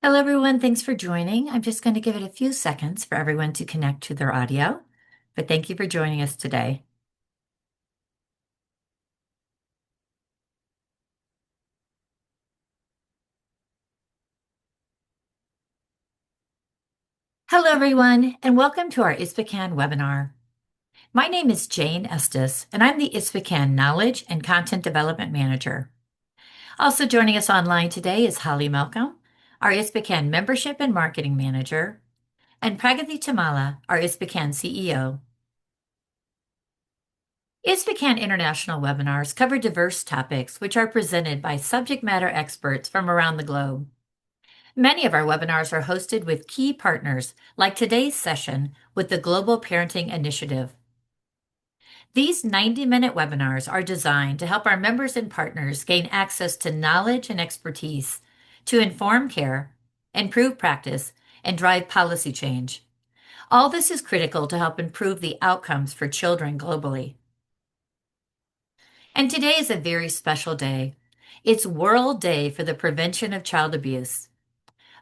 Hello, everyone. Thanks for joining. I'm just going to give it a few seconds for everyone to connect to their audio, but thank you for joining us today. Hello, everyone, and welcome to our ISPACAN webinar. My name is Jane Estes, and I'm the ISPACAN Knowledge and Content Development Manager. Also joining us online today is Holly Malcolm, our ISPACAN Membership and Marketing Manager, and Pragati Tamala, our ISPACAN CEO. ISPACAN International webinars cover diverse topics which are presented by subject matter experts from around the globe. Many of our webinars are hosted with key partners, like today's session with the Global Parenting Initiative. These 90-minute webinars are designed to help our members and partners gain access to knowledge and expertise to inform care, improve practice, and drive policy change. All this is critical to help improve the outcomes for children globally. And today is a very special day. It's World Day for the Prevention of Child Abuse,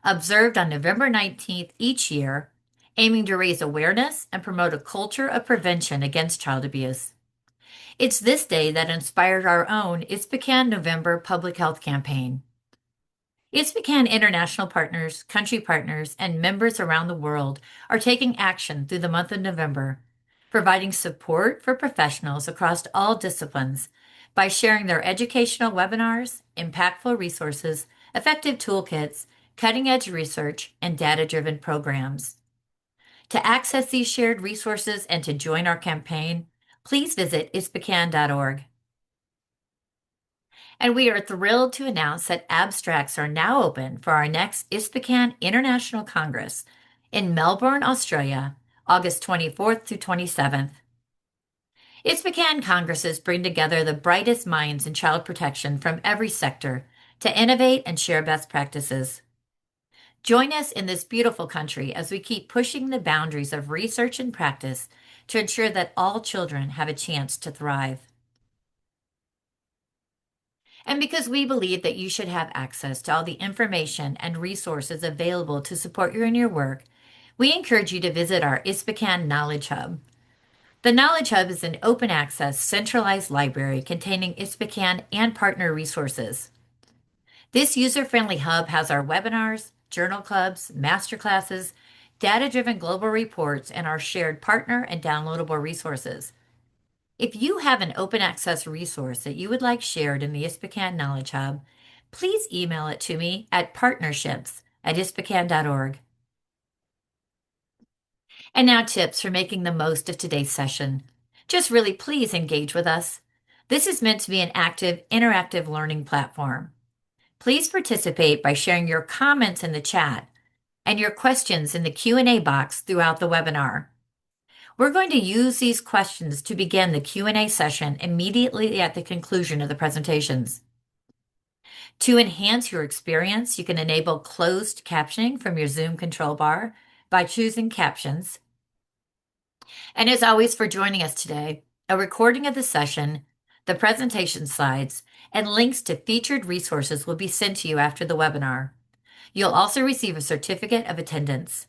observed on November 19th each year, aiming to raise awareness and promote a culture of prevention against child abuse. It's this day that inspired our own ISPACAN November public health campaign. ISPACAN international partners, country partners, and members around the world are taking action through the month of November, providing support for professionals across all disciplines by sharing their educational webinars, impactful resources, effective toolkits, cutting-edge research, and data-driven programs. To access these shared resources and to join our campaign, please visit ispacan.org. And we are thrilled to announce that abstracts are now open for our next ISPACAN International Congress in Melbourne, Australia, August 24th through 27th. ISPACAN Congresses bring together the brightest minds in child protection from every sector to innovate and share best practices. Join us in this beautiful country as we keep pushing the boundaries of research and practice to ensure that all children have a chance to thrive. And because we believe that you should have access to all the information and resources available to support you in your work, we encourage you to visit our ISPACAN Knowledge Hub. The Knowledge Hub is an open access, centralized library containing ISPACAN and partner resources. This user-friendly hub has our webinars, journal clubs, masterclasses, data-driven global reports, and our shared partner and downloadable resources. If you have an open access resource that you would like shared in the ISPACAN Knowledge Hub, please email it to me at partnerships@ispacan.org. And now tips for making the most of today's session. Just really please engage with us. This is meant to be an active, interactive learning platform. Please participate by sharing your comments in the chat and your questions in the Q&A box throughout the webinar. We're going to use these questions to begin the Q&A session immediately at the conclusion of the presentations. To enhance your experience, you can enable closed captioning from your Zoom control bar by choosing Captions. And as always, for joining us today, a recording of the session, the presentation slides, and links to featured resources will be sent to you after the webinar. You'll also receive a certificate of attendance.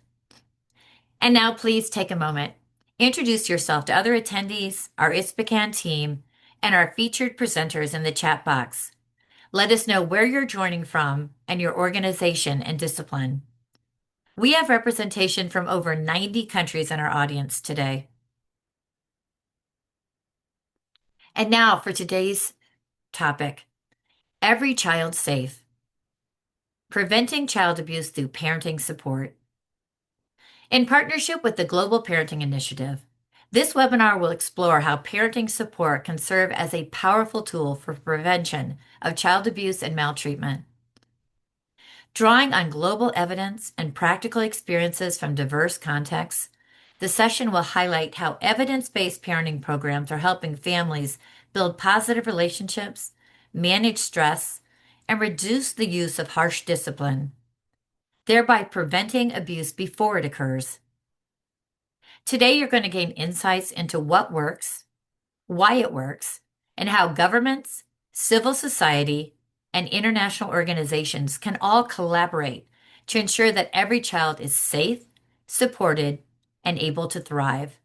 And now please take a moment. Introduce yourself to other attendees, our ISPACAN team, and our featured presenters in the chat box. Let us know where you're joining from and your organization and discipline. We have representation from over 90 countries in our audience today. And now for today's topic, Every Child Safe, Preventing Child Abuse Through Parenting Support. In partnership with the Global Parenting Initiative, this webinar will explore how parenting support can serve as a powerful tool for prevention of child abuse and maltreatment. Drawing on global evidence and practical experiences from diverse contexts, the session will highlight how evidence-based parenting programs are helping families build positive relationships, manage stress, and reduce the use of harsh discipline, thereby preventing abuse before it occurs. Today, you're going to gain insights into what works, why it works, and how governments, civil society, and international organizations can all collaborate to ensure that every child is safe, supported, and able to thrive.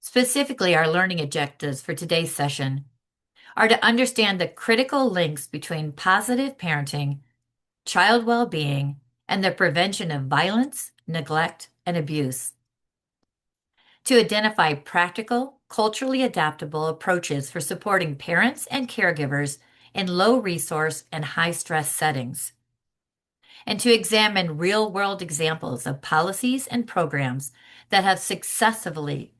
Specifically, our learning objectives for today's session are to understand the critical links between positive parenting, child well-being, and the prevention of violence, neglect, and abuse. To identify practical, culturally adaptable approaches for supporting parents and caregivers in low resource and high stress settings. And to examine real world examples of policies and programs that have successfully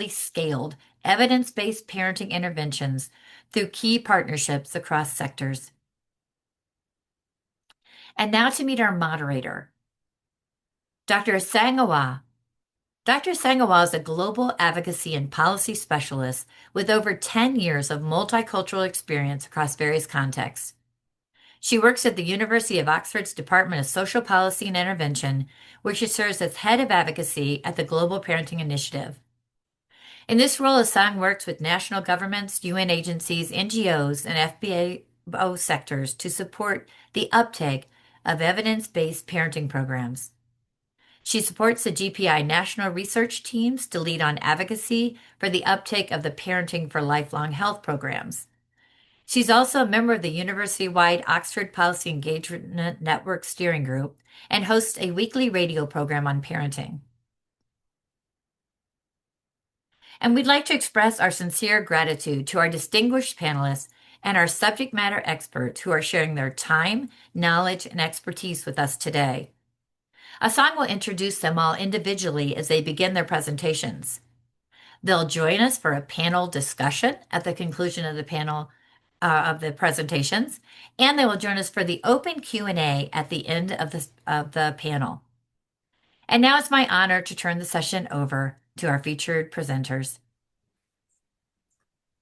scaled evidence-based parenting interventions through key partnerships across sectors. And now to meet our moderator, Dr. Sangawa. Dr. Sangawa is a global advocacy and policy specialist with over 10 years of multicultural experience across various contexts. She works at the University of Oxford's Department of Social Policy and Intervention, where she serves as head of advocacy at the Global Parenting Initiative. In this role, Asang works with national governments, UN agencies, NGOs, and FBO sectors to support the uptake of evidence-based parenting programs. She supports the GPI national research teams to lead on advocacy for the uptake of the Parenting for Lifelong Health programs. She's also a member of the university-wide Oxford Policy Engagement Network Steering Group and hosts a weekly radio program on parenting. And we'd like to express our sincere gratitude to our distinguished panelists and our subject matter experts who are sharing their time, knowledge, and expertise with us today. Asang will introduce them all individually as they begin their presentations. They'll join us for a panel discussion at the conclusion of the presentations, and they will join us for the open Q&A at the end of the panel. And now it's my honor to turn the session over to our featured presenters.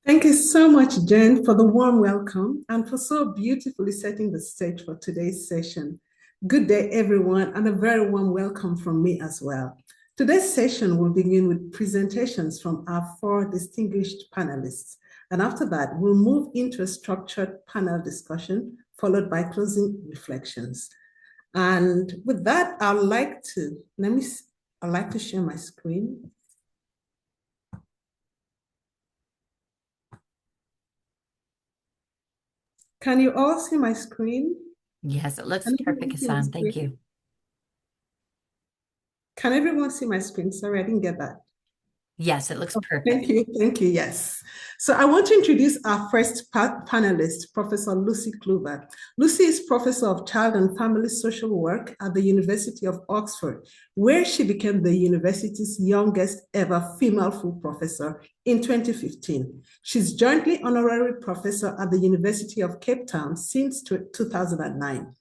Thank you so much, Jen, for the warm welcome and for so beautifully setting the stage for today's session. Good day, everyone, and a very warm welcome from me as well. Today's session will begin with presentations from our 4 distinguished panelists. And after that, we'll move into a structured panel discussion, followed by closing reflections. And with that, I'd like to share my screen. Can you all see my screen? Yes, it looks perfect, Hassan. Thank you. Can everyone see my screen? Sorry, I didn't get that. Yes, it looks perfect. Thank you, yes. So I want to introduce our first panelist, Professor Lucy Kluber. Lucy is Professor of Child and Family Social Work at the University of Oxford, where she became the university's youngest ever female full professor in 2015. She's jointly honorary professor at the University of Cape Town since 2009.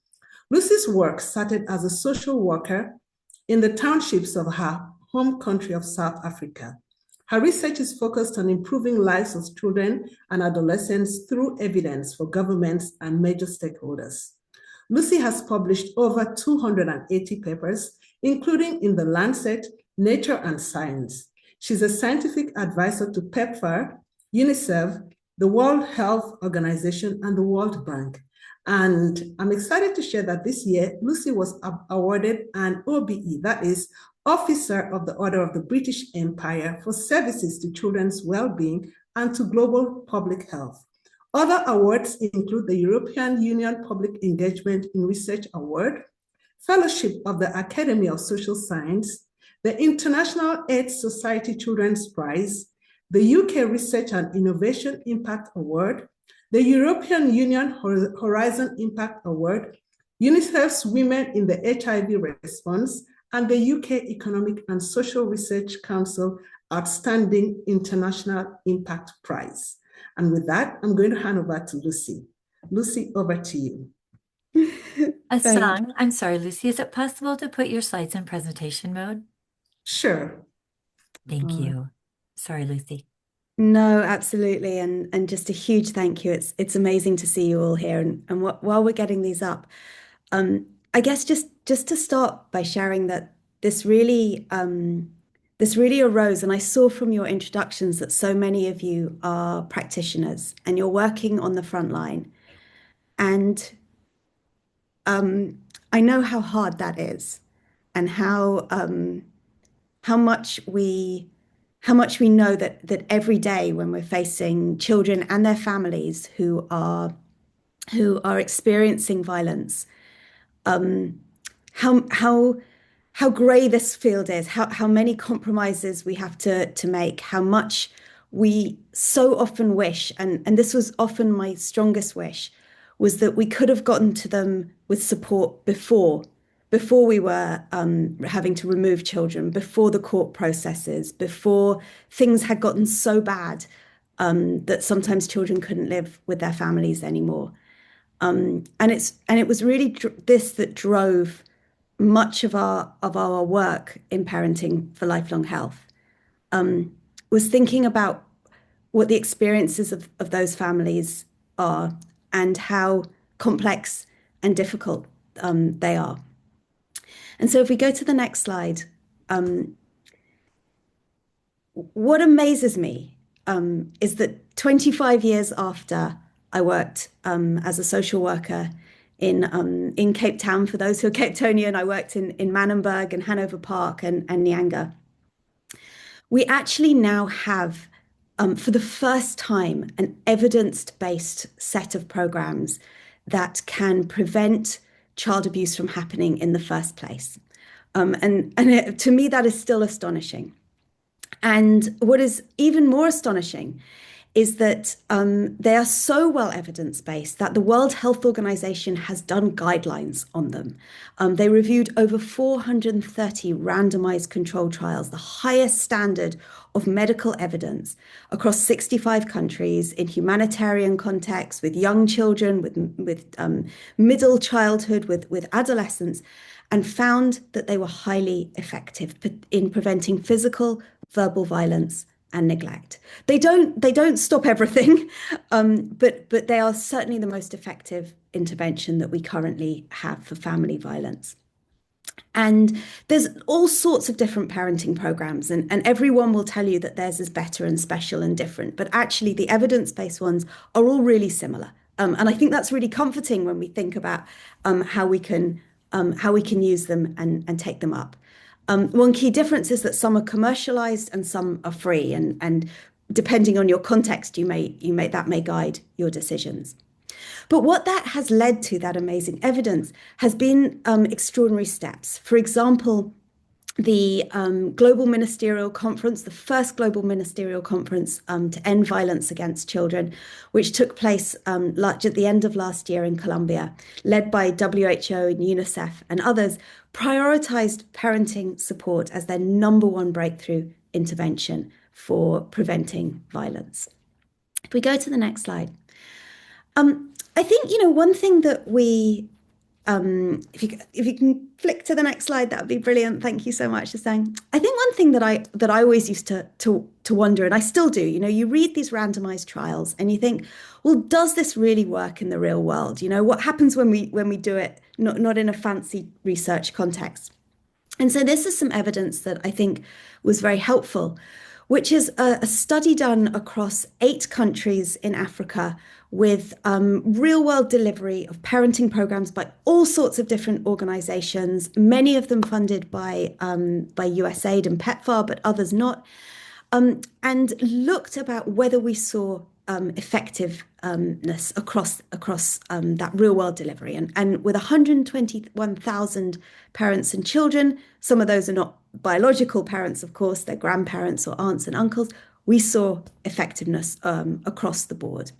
Lucy's work started as a social worker in the townships of her home country of South Africa. Her research is focused on improving lives of children and adolescents through evidence for governments and major stakeholders. Lucy has published over 280 papers, including in The Lancet, Nature and Science. She's a scientific advisor to PEPFAR, UNICEF, the World Health Organization, and the World Bank. And I'm excited to share that this year, Lucy was awarded an OBE, that is, Officer of the Order of the British Empire for services to children's well-being and to global public health. Other awards include the European Union Public Engagement in Research Award, Fellowship of the Academy of Social Science, the International AIDS Society Children's Prize, the UK Research and Innovation Impact Award, the European Union Horizon Impact Award, UNICEF's Women in the HIV Response, and the UK Economic and Social Research Council Outstanding International Impact Prize. And with that, I'm going to hand over to Lucy. Lucy, over to you. Asang, I'm sorry, Lucy, is it possible to put your slides in presentation mode? Sure. Thank you. Sorry, Lucy. No, absolutely. And just a huge thank you. It's amazing to see you all here. And while we're getting these up, I guess just to start by sharing that this really arose, and I saw from your introductions that so many of you are practitioners and you're working on the front line. And I know how hard that is, and how much we know that every day when we're facing children and their families who are experiencing violence, how grey this field is, how many compromises we have to make, how much we so often wish, and this was often my strongest wish, was that we could have gotten to them with support before we were having to remove children, before the court processes, before things had gotten so bad that sometimes children couldn't live with their families anymore. And it was really this that drove much of our work in parenting for lifelong health, was thinking about what the experiences of those families are and how complex and difficult they are. And so if we go to the next slide, what amazes me is that 25 years after I worked as a social worker in Cape Town, for those who are Capetonian, I worked in Manenberg and Hanover Park and Nyanga. We actually now have, for the first time, an evidence-based set of programs that can prevent child abuse from happening in the first place. To me, that is still astonishing. And what is even more astonishing is that they are so well evidence-based that the World Health Organization has done guidelines on them. They reviewed over 430 randomized controlled trials, the highest standard of medical evidence across 65 countries in humanitarian contexts, with young children, with middle childhood, with adolescents, and found that they were highly effective in preventing physical, verbal violence and neglect. They don't stop everything, but they are certainly the most effective intervention that we currently have for family violence. And there's all sorts of different parenting programs, and everyone will tell you that theirs is better and special and different. But actually, the evidence-based ones are all really similar. And I think that's really comforting when we think about how we can use them and take them up. One key difference is that some are commercialized and some are free, and depending on your context, that may guide your decisions. But what that has led to, that amazing evidence, has been extraordinary steps. For example, the Global Ministerial Conference, the first Global Ministerial Conference to end violence against children, which took place at the end of last year in Colombia, led by WHO and UNICEF and others, prioritized parenting support as their number one breakthrough intervention for preventing violence. If we go to the next slide. I think, one thing that we, if you can flick to the next slide, that would be brilliant. Thank you so much, Asang. I think one thing that I always used to wonder, and I still do, you read these randomized trials and you think, well, does this really work in the real world? What happens when we do it, not in a fancy research context? And so this is some evidence that I think was very helpful, which is a study done across 8 countries in Africa with real world delivery of parenting programs by all sorts of different organizations, many of them funded by USAID and PEPFAR, but others not, and looked about whether we saw effectiveness across that real world delivery. And with 121,000 parents and children, some of those are not biological parents, of course, they're grandparents or aunts and uncles, we saw effectiveness across the board.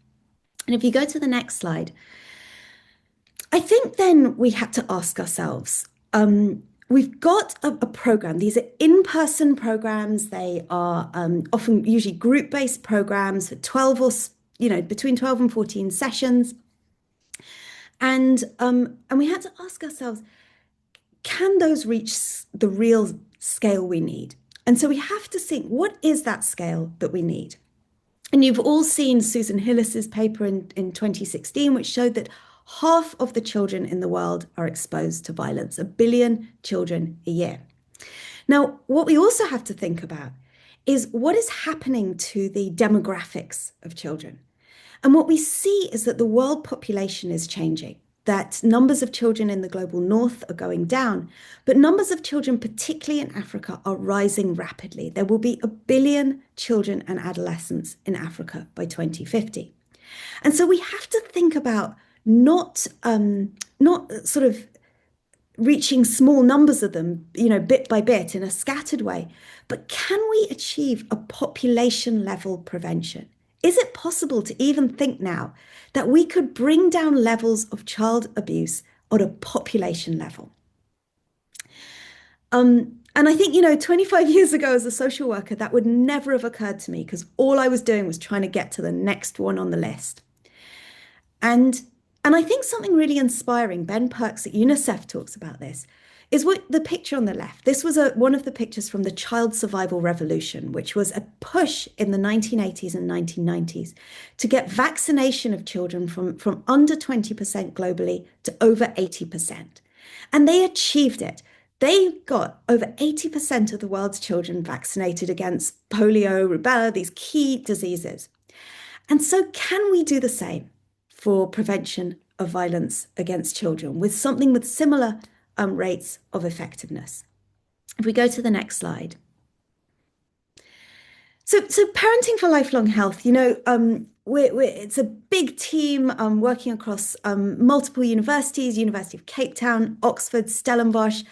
And if you go to the next slide, I think then we had to ask ourselves, we've got a program. These are in-person programs. They are often usually group-based programs for 12 or, between 12 and 14 sessions. And we had to ask ourselves, can those reach the real scale we need? And so we have to think, what is that scale that we need? And you've all seen Susan Hillis's paper in 2016, which showed that half of the children in the world are exposed to violence, 1 billion children a year. Now, what we also have to think about is what is happening to the demographics of children. And what we see is that the world population is changing. that numbers of children in the global north are going down, but numbers of children, particularly in Africa, are rising rapidly. There will be 1 billion children and adolescents in Africa by 2050. And so we have to think about not sort of reaching small numbers of them, bit by bit in a scattered way, but can we achieve a population level prevention? Is it possible to even think now that we could bring down levels of child abuse on a population level? And I think, 25 years ago as a social worker, that would never have occurred to me because all I was doing was trying to get to the next one on the list. And I think something really inspiring, Ben Perks at UNICEF talks about this, is what the picture on the left. This was one of the pictures from the Child Survival Revolution, which was a push in the 1980s and 1990s to get vaccination of children from under 20% globally to over 80%. And they achieved it. They got over 80% of the world's children vaccinated against polio, rubella, these key diseases. And so can we do the same for prevention of violence against children with something with similar rates of effectiveness? If we go to the next slide. So parenting for lifelong health, it's a big team working across multiple universities, University of Cape Town, Oxford, Stellenbosch,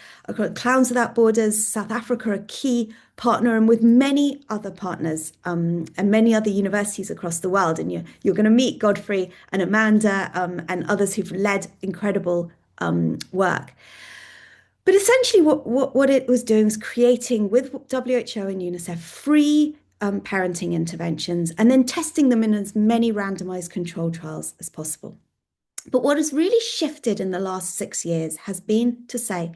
Clowns Without Borders, South Africa, a key partner, and with many other partners and many other universities across the world. And you're going to meet Godfrey and Amanda and others who've led incredible work. But essentially what it was doing was creating with WHO and UNICEF free parenting interventions and then testing them in as many randomized control trials as possible. But what has really shifted in the last 6 years has been to say,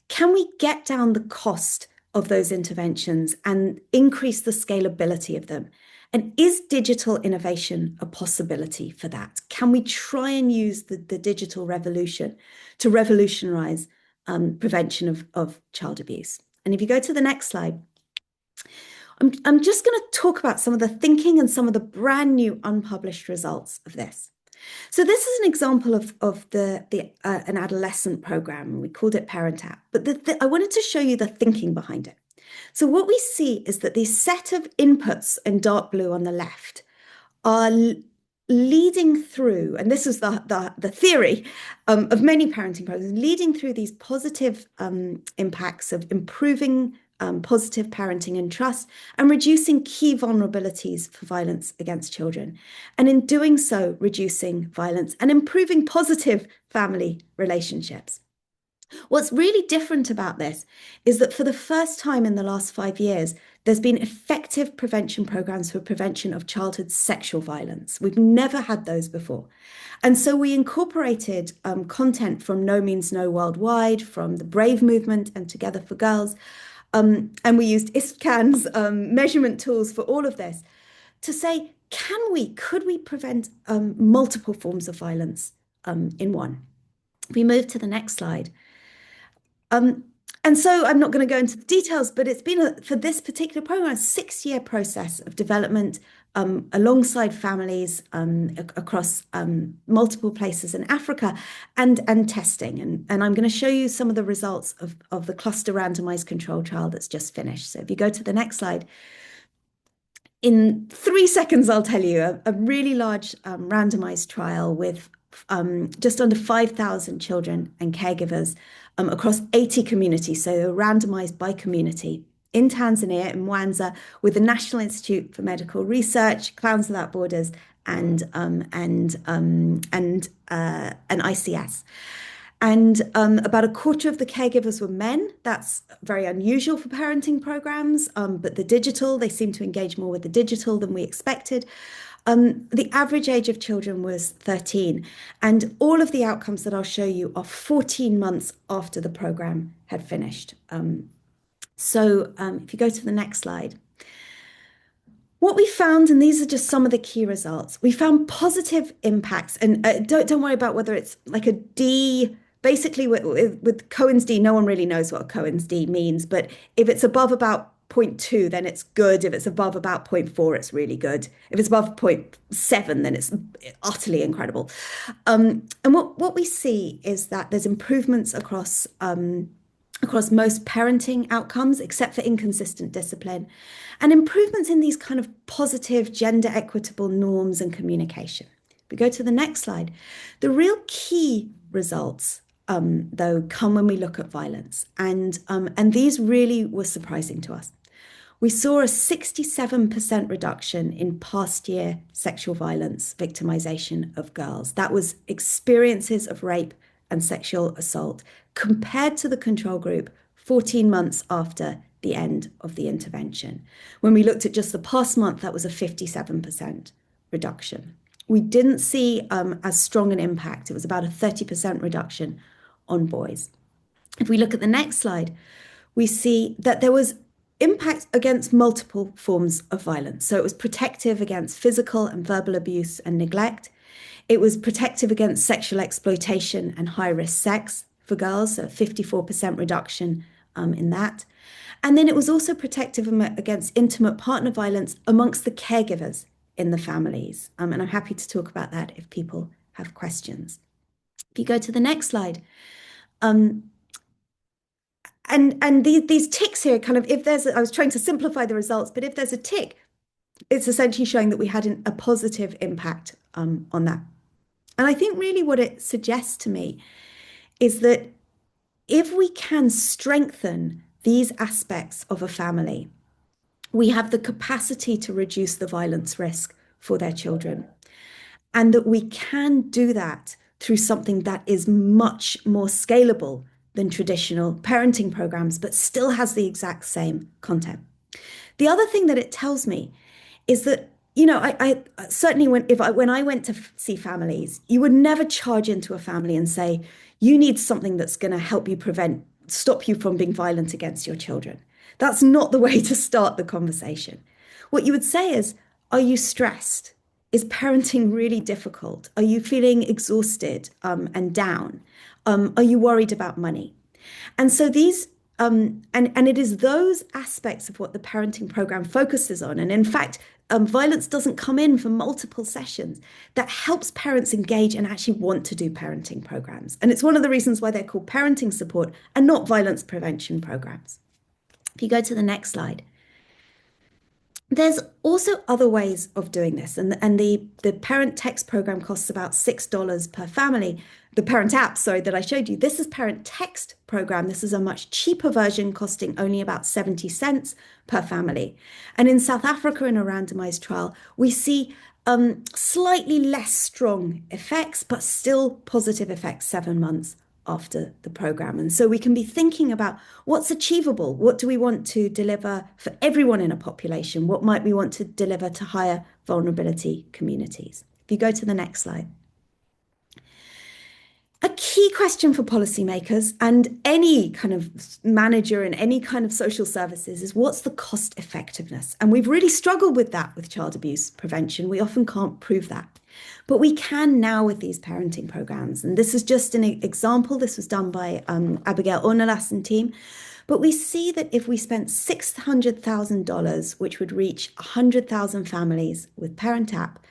can we get down the cost of those interventions and increase the scalability of them? And is digital innovation a possibility for that? Can we try and use the digital revolution to revolutionize prevention of child abuse? And if you go to the next slide, I'm just going to talk about some of the thinking and some of the brand new unpublished results of this. So this is an example of an adolescent program. We called it Parent App, but I wanted to show you the thinking behind it. So what we see is that these set of inputs in dark blue on the left are leading through, and this is the theory of many parenting programs, leading through these positive impacts of improving positive parenting and trust, and reducing key vulnerabilities for violence against children. And in doing so, reducing violence and improving positive family relationships. What's really different about this is that for the first time in the last 5 years, there's been effective prevention programs for prevention of childhood sexual violence. We've never had those before. And so we incorporated content from No Means No Worldwide, from the Brave movement and Together for Girls, and we used ISPCAN's measurement tools for all of this to say, could we prevent multiple forms of violence in one? We move to the next slide. And so I'm not going to go into the details, but it's been, for this particular program, a 6-year process of development alongside families across multiple places in Africa and testing. And I'm going to show you some of the results of the cluster randomized control trial that's just finished. So if you go to the next slide, in 3 seconds, I'll tell you a really large randomized trial with just under 5,000 children and caregivers across 80 communities. So they're randomized by community in Tanzania, in Mwanza, with the National Institute for Medical Research, Clowns Without Borders, and ICS. And about a quarter of the caregivers were men. That's very unusual for parenting programs, but they seem to engage more with the digital than we expected. The average age of children was 13, and all of the outcomes that I'll show you are 14 months after the program had finished. If you go to the next slide, what we found, and these are just some of the key results, we found positive impacts, and don't worry about whether it's like a D. Basically, with Cohen's D, no one really knows what a Cohen's D means, but if it's above about 0.2, then it's good. If it's above about 0.4, it's really good. If it's above 0.7, then it's utterly incredible. And what we see is that there's improvements across most parenting outcomes, except for inconsistent discipline, and improvements in these kind of positive gender equitable norms and communication. We go to the next slide. The real key results, though, come when we look at violence, and these really were surprising to us. We saw a 67% reduction in past year sexual violence victimization of girls. That was experiences of rape and sexual assault compared to the control group 14 months after the end of the intervention. When we looked at just the past month, that was a 57% reduction. We didn't see as strong an impact. It was about a 30% reduction on boys. If we look at the next slide, we see that there was impact against multiple forms of violence. So it was protective against physical and verbal abuse and neglect. It was protective against sexual exploitation and high-risk sex for girls, so a 54% reduction in that. And then it was also protective against intimate partner violence amongst the caregivers in the families. And I'm happy to talk about that if people have questions. If you go to the next slide, and these ticks here, kind of, if there's, I was trying to simplify the results, but if there's a tick, it's essentially showing that we had a positive impact on that. And I think really what it suggests to me is that if we can strengthen these aspects of a family, we have the capacity to reduce the violence risk for their children. And that we can do that through something that is much more scalable than traditional parenting programs, but still has the exact same content. The other thing that it tells me is that, you know, I certainly when I went to see families, you would never charge into a family and say, you need something that's going to help you stop you from being violent against your children. That's not the way to start the conversation. What you would say is, are you stressed? Is parenting really difficult? Are you feeling exhausted and down? Are you worried about money? And so these, and it is those aspects of what the parenting program focuses on. And in fact, violence doesn't come in for multiple sessions. That helps parents engage and actually want to do parenting programs. And it's one of the reasons why they're called parenting support and not violence prevention programs. If you go to the next slide. There's also other ways of doing this, and the parent text program costs about $6 per family. The parent app, sorry, that I showed you, this is parent text program. This is a much cheaper version costing only about 70 cents per family. And in South Africa, in a randomized trial, we see slightly less strong effects, but still positive effects 7 months after the program. And so we can be thinking about what's achievable. What do we want to deliver for everyone in a population? What might we want to deliver to higher vulnerability communities? If you go to the next slide. A key question for policymakers and any kind of manager in any kind of social services is what's the cost effectiveness? And we've really struggled with that with child abuse prevention. We often can't prove that. But we can now with these parenting programs. And this is just an example. This was done by Abigail Ornelas and team. But we see that if we spent $600,000, which would reach 100,000 families with Parent App,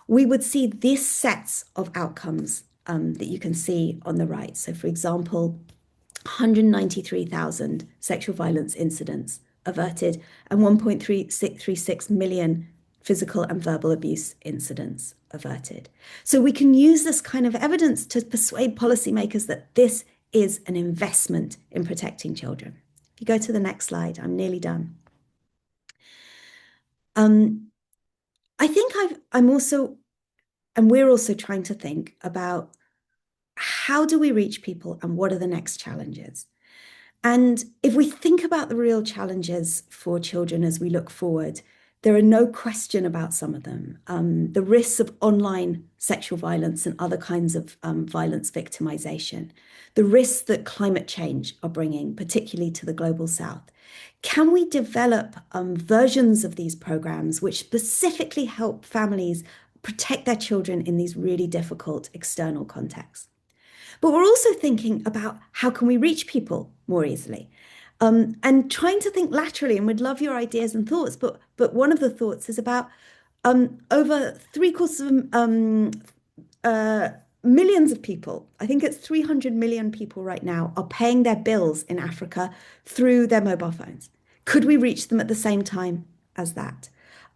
we would see these sets of outcomes that you can see on the right. So, for example, 193,000 sexual violence incidents averted and 1.36 million physical and verbal abuse incidents averted. So we can use this kind of evidence to persuade policymakers that this is an investment in protecting children. If you go to the next slide, I'm nearly done. I think we're also trying to think about how do we reach people and what are the next challenges? And if we think about the real challenges for children as we look forward, there are no question about some of them. The risks of online sexual violence and other kinds of violence victimization, the risks that climate change are bringing, particularly to the global south. Can we develop versions of these programs which specifically help families protect their children in these really difficult external contexts? But we're also thinking about how can we reach people more easily? and trying to think laterally, and we'd love your ideas and thoughts. But one of the thoughts is about over three-quarters of uh, millions of people. I think it's 300 million people right now are paying their bills in Africa through their mobile phones. Could we reach them at the same time as that?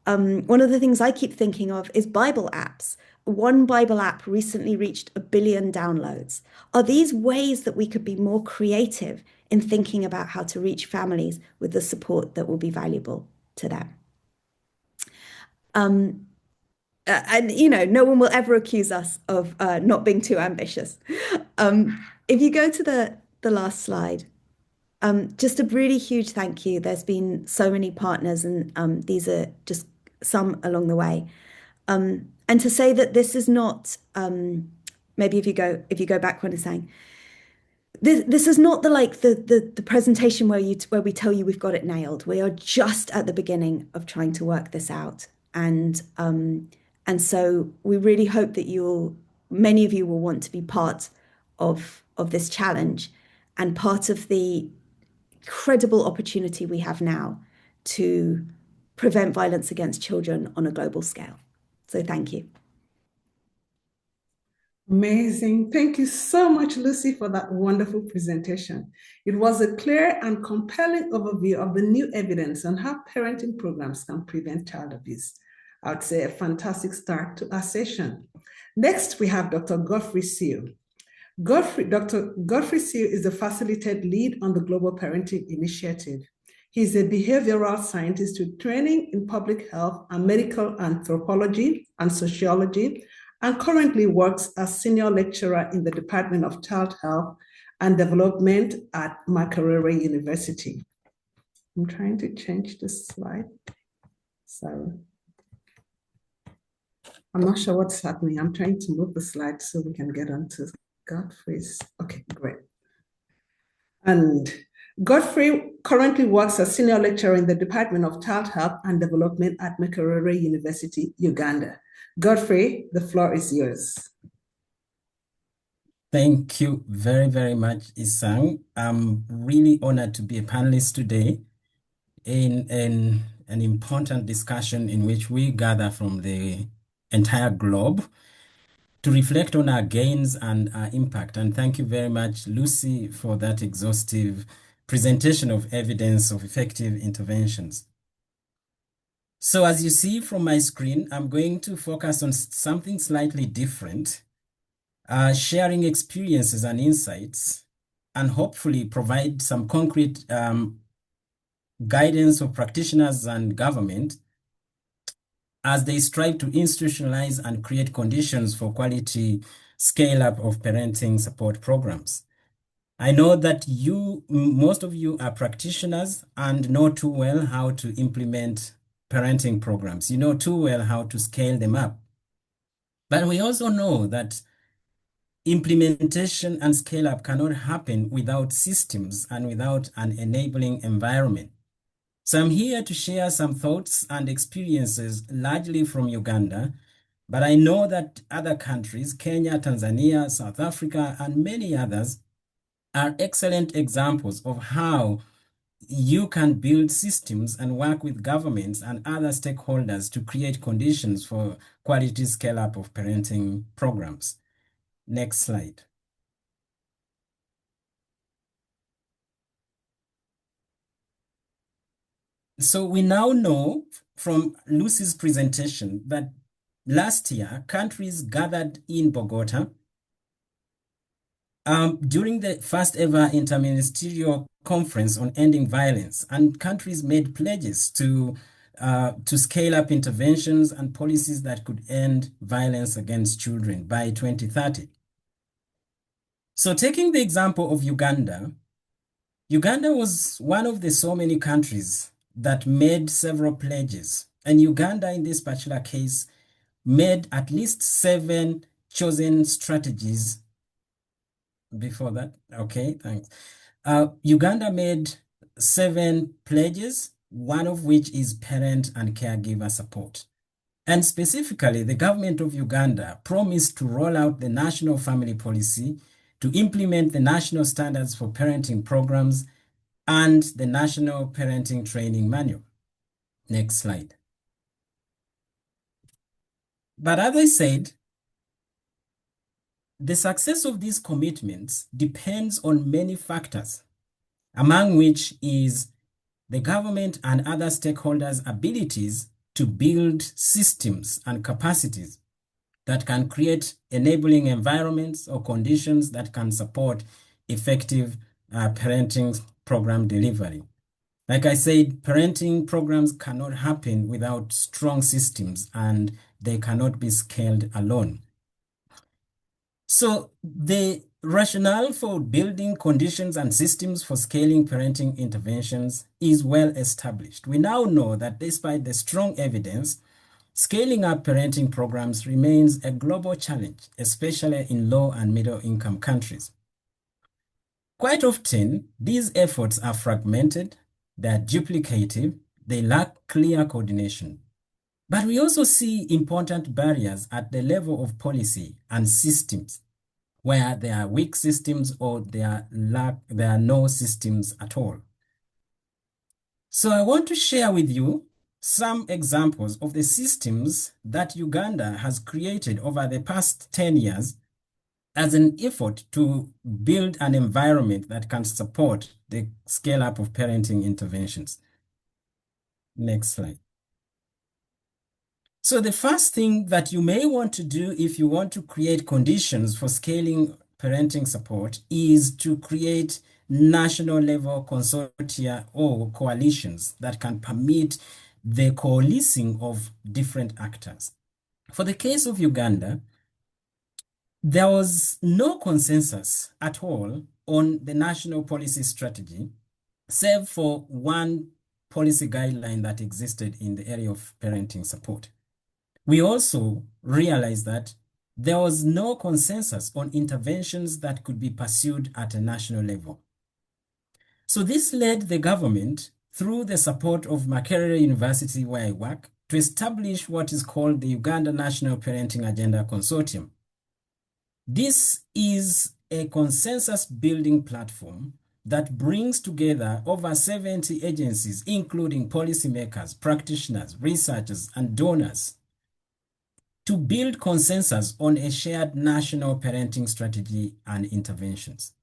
One of the things I keep thinking of is Bible apps. One Bible app recently reached 1 billion downloads. Are these ways that we could be more creative in thinking about how to reach families with the support that will be valuable to them? And no one will ever accuse us of not being too ambitious. If you go to the last slide, just a really huge thank you. There's been so many partners, and these are just some along the way. And to say that this is not maybe if you go back one is saying this is not the presentation where we tell you we've got it nailed. We are just at the beginning of trying to work this out, and so we really hope that many of you will want to be part of this challenge and part of the incredible opportunity we have now to prevent violence against children on a global scale. So thank you. Amazing. Thank you so much, Lucy, for that wonderful presentation. It was a clear and compelling overview of the new evidence on how parenting programs can prevent child abuse. I would say a fantastic start to our session. Next, we have Dr. Godfrey Seal. Dr. Godfrey Seal is the facilitated lead on the Global Parenting Initiative. He's a behavioral scientist with training in public health and medical anthropology and sociology, and currently works as senior lecturer in the Department of Child Health and Development at Makerere University. I'm trying to change this slide. Sorry. I'm not sure what's happening. I'm trying to move the slide so we can get onto Godfrey's. Okay, great. And Godfrey currently works as senior lecturer in the Department of Child Health and Development at Makerere University, Uganda. Godfrey, the floor is yours. Thank you very, very much, Isang. I'm really honored to be a panelist today in an important discussion in which we gather from the entire globe to reflect on our gains and our impact. And thank you very much, Lucy, for that exhaustive presentation of evidence of effective interventions. So as you see from my screen, I'm going to focus on something slightly different, sharing experiences and insights, and hopefully provide some concrete guidance for practitioners and government as they strive to institutionalize and create conditions for quality scale-up of parenting support programs. I know that most of you are practitioners and know too well how to implement parenting programs. You know too well how to scale them up. But we also know that implementation and scale up cannot happen without systems and without an enabling environment. So I'm here to share some thoughts and experiences largely from Uganda, but I know that other countries, Kenya, Tanzania, South Africa, and many others are excellent examples of how you can build systems and work with governments and other stakeholders to create conditions for quality scale-up of parenting programs. Next slide. So we now know from Lucy's presentation that last year, countries gathered in Bogota during the first ever interministerial conference on ending violence, and countries made pledges to scale up interventions and policies that could end violence against children by 2030. So taking the example of Uganda, Uganda was one of the so many countries that made several pledges, and Uganda in this particular case made at least 7 chosen strategies. Before that, okay, thanks. Uganda made 7 pledges, one of which is parent and caregiver support. And specifically, the government of Uganda promised to roll out the national family policy, to implement the national standards for parenting programs, and the National Parenting Training Manual. Next slide. But as I said, the success of these commitments depends on many factors, among which is the government and other stakeholders' abilities to build systems and capacities that can create enabling environments or conditions that can support effective parenting program delivery. Like I said, parenting programs cannot happen without strong systems, and they cannot be scaled alone. So the rationale for building conditions and systems for scaling parenting interventions is well established. We now know that despite the strong evidence, scaling up parenting programs remains a global challenge, especially in low and middle income countries. Quite often, these efforts are fragmented, they're duplicative, they lack clear coordination. But we also see important barriers at the level of policy and systems, where there are weak systems or there are no systems at all. So I want to share with you some examples of the systems that Uganda has created over the past 10 years as an effort to build an environment that can support the scale up of parenting interventions. Next slide. So the first thing that you may want to do if you want to create conditions for scaling parenting support is to create national level consortia or coalitions that can permit the coalescing of different actors. For the case of Uganda, there was no consensus at all on the national policy strategy, save for one policy guideline that existed in the area of parenting support. We also realized that there was no consensus on interventions that could be pursued at a national level. So this led the government, through the support of Makerere University where I work, to establish what is called the Uganda National Parenting Agenda Consortium. This is a consensus building platform that brings together over 70 agencies, including policymakers, practitioners, researchers, and donors, to build consensus on a shared national parenting strategy and interventions.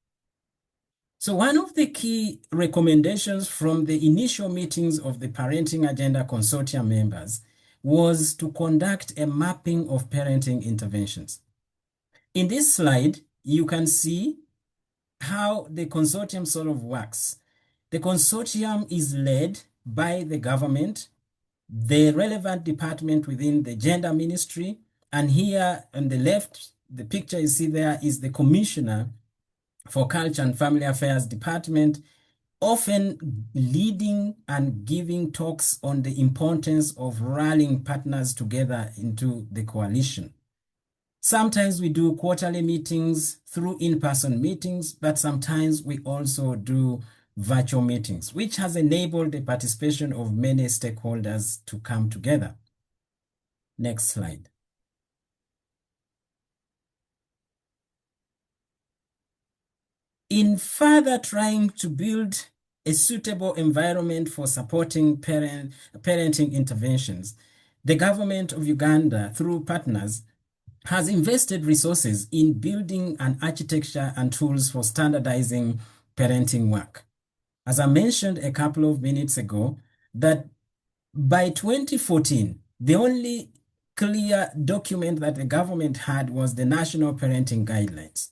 So one of the key recommendations from the initial meetings of the Parenting Agenda Consortium members was to conduct a mapping of parenting interventions. In this slide, you can see how the consortium sort of works. The consortium is led by the government, the relevant department within the gender ministry, and here on the left, the picture you see there is the commissioner for Culture and Family Affairs Department, often leading and giving talks on the importance of rallying partners together into the coalition. Sometimes we do quarterly meetings through in-person meetings, but sometimes we also do virtual meetings, which has enabled the participation of many stakeholders to come together. Next slide. In further trying to build a suitable environment for supporting parenting interventions, the government of Uganda, through partners, has invested resources in building an architecture and tools for standardizing parenting work. As I mentioned a couple of minutes ago, that by 2014, the only clear document that the government had was the National Parenting Guidelines.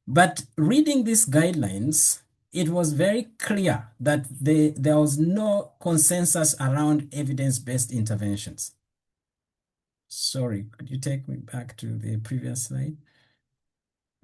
But reading these guidelines, it was very clear that there was no consensus around evidence-based interventions. Sorry, could you take me back to the previous slide?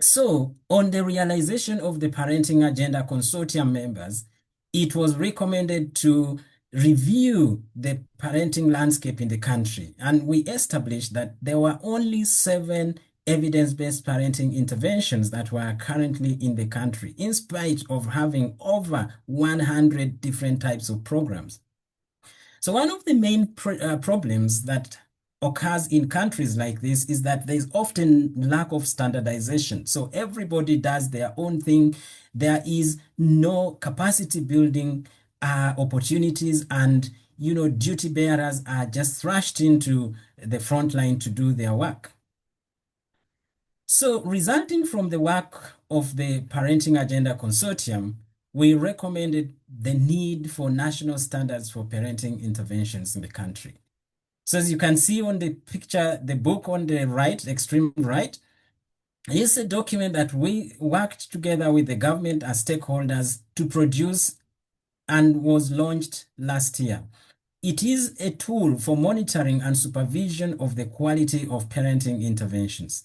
So, on the realization of the Parenting Agenda Consortium members, it was recommended to review the parenting landscape in the country. And we established that there were only 7 evidence-based parenting interventions that were currently in the country, in spite of having over 100 different types of programs. So one of the main problems that occurs in countries like this is that there's often lack of standardization. So everybody does their own thing. There is no capacity building opportunities, and duty bearers are just thrust into the front line to do their work. So resulting from the work of the Parenting Agenda Consortium, we recommended the need for national standards for parenting interventions in the country. So as you can see on the picture, the book on the right, extreme right, is a document that we worked together with the government as stakeholders to produce and was launched last year. It is a tool for monitoring and supervision of the quality of parenting interventions.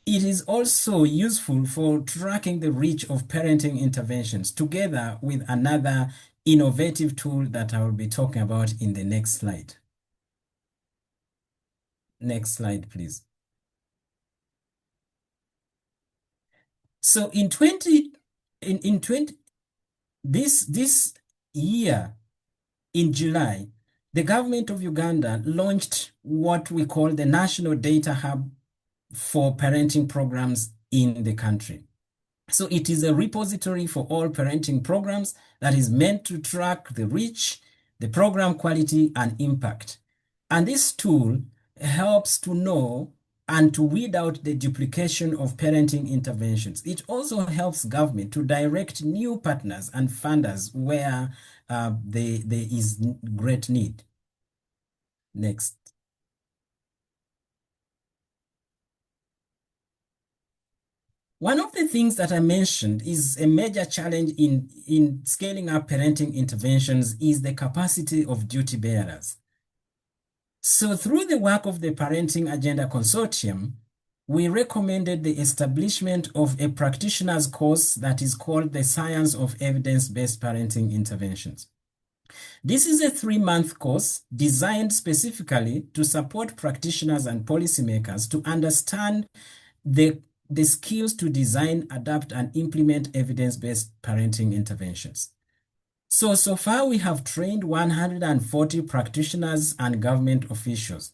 It is also useful for tracking the reach of parenting interventions together with another innovative tool that I will be talking about in the next slide. Next slide, please. So this year, in July, the government of Uganda launched what we call the National Data Hub for parenting programs in the country. So it is a repository for all parenting programs that is meant to track the reach, the program quality, and impact. And this tool helps to know and to weed out the duplication of parenting interventions. It also helps government to direct new partners and funders where there is great need. Next. One of the things that I mentioned is a major challenge in scaling up parenting interventions is the capacity of duty bearers. So through the work of the Parenting Agenda Consortium, we recommended the establishment of a practitioner's course that is called the Science of Evidence-Based Parenting Interventions. This is a 3-month course designed specifically to support practitioners and policymakers to understand the skills to design, adapt, and implement evidence-based parenting interventions. So far we have trained 140 practitioners and government officials.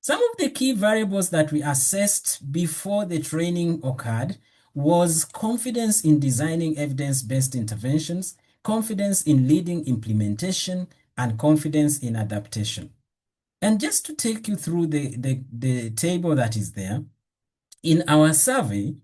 Some of the key variables that we assessed before the training occurred was confidence in designing evidence-based interventions, confidence in leading implementation, and confidence in adaptation. And just to take you through the table that is there, in our survey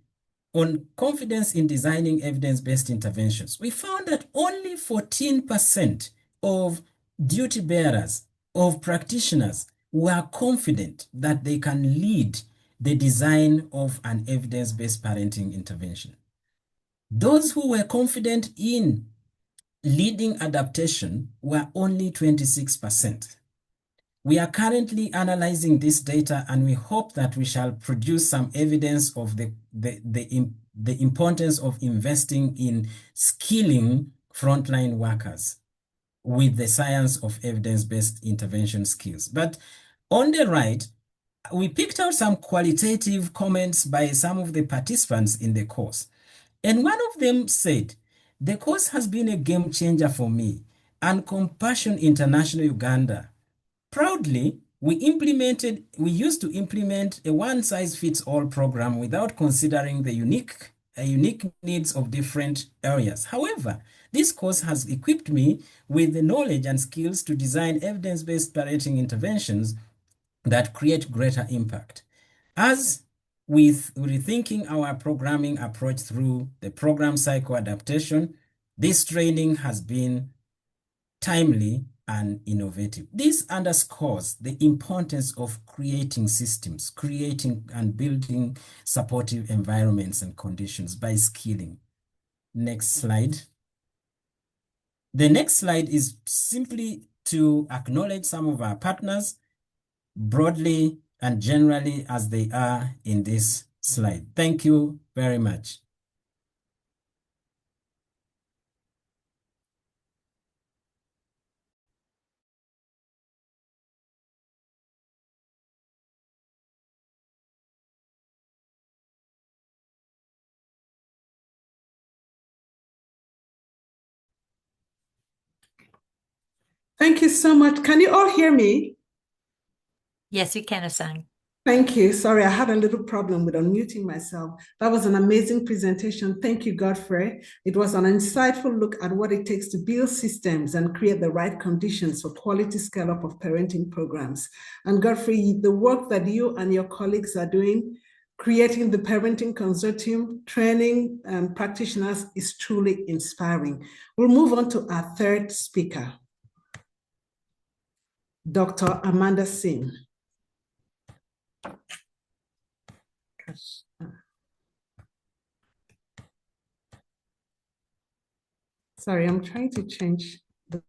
on confidence in designing evidence-based interventions, we found that only 14% of duty bearers, of practitioners, were confident that they can lead the design of an evidence-based parenting intervention. Those who were confident in leading adaptation were only 26%. We are currently analyzing this data, and we hope that we shall produce some evidence of the importance of investing in skilling frontline workers with the science of evidence-based intervention skills. But on the right, we picked out some qualitative comments by some of the participants in the course. And one of them said, "The course has been a game changer for me and Compassion International Uganda. Proudly, we used to implement a one-size-fits-all program without considering the unique needs of different areas. However, this course has equipped me with the knowledge and skills to design evidence-based parenting interventions that create greater impact. As with rethinking our programming approach through the program cycle adaptation, this training has been timely and innovative." This underscores the importance of creating systems, creating and building supportive environments and conditions by skilling. Next slide. The next slide is simply to acknowledge some of our partners broadly and generally as they are in this slide. Thank you very much. Thank you so much. Can you all hear me? Yes, we can, Asang. Thank you. Sorry, I had a little problem with unmuting myself. That was an amazing presentation. Thank you, Godfrey. It was an insightful look at what it takes to build systems and create the right conditions for quality scale-up of parenting programs. And Godfrey, the work that you and your colleagues are doing, creating the parenting consortium, training practitioners is truly inspiring. We'll move on to our third speaker, Dr. Amanda Singh. Sorry, I'm trying to change the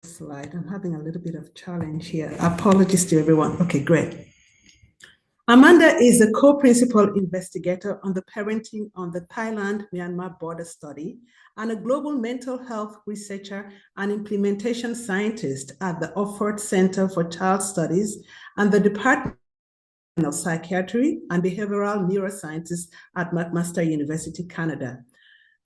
slide. I'm having a little bit of challenge here. Apologies to everyone. Okay, great. Amanda is a co-principal investigator on the parenting on the Thailand-Myanmar border study and a global mental health researcher and implementation scientist at the Offord Center for Child Studies and the Department of Psychiatry and Behavioral Neurosciences at McMaster University, Canada.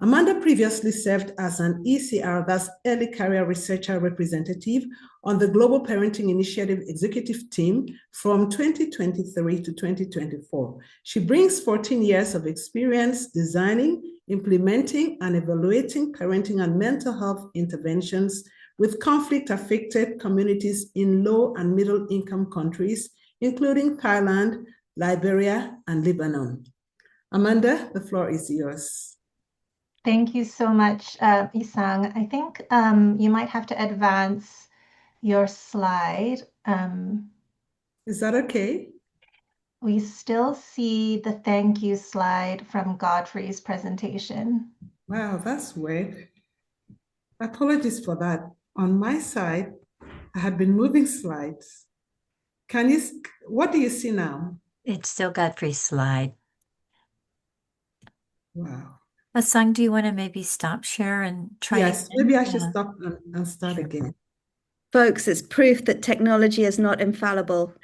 Amanda previously served as an ECR, that's Early Career Researcher Representative, on the Global Parenting Initiative Executive Team from 2023 to 2024. She brings 14 years of experience designing, implementing, and evaluating parenting and mental health interventions with conflict-affected communities in low and middle-income countries, including Thailand, Liberia, and Lebanon. Amanda, the floor is yours. Thank you so much, Isang. I think you might have to advance your slide. Is that okay? We still see the thank you slide from Godfrey's presentation. Wow, that's weird. Apologies for that. On my side, I had been moving slides. What do you see now? It's still Godfrey's slide. Wow. Asang, do you want to maybe stop share and try Yes, again? maybe I should stop and start Sure. again. Folks, it's proof that technology is not infallible.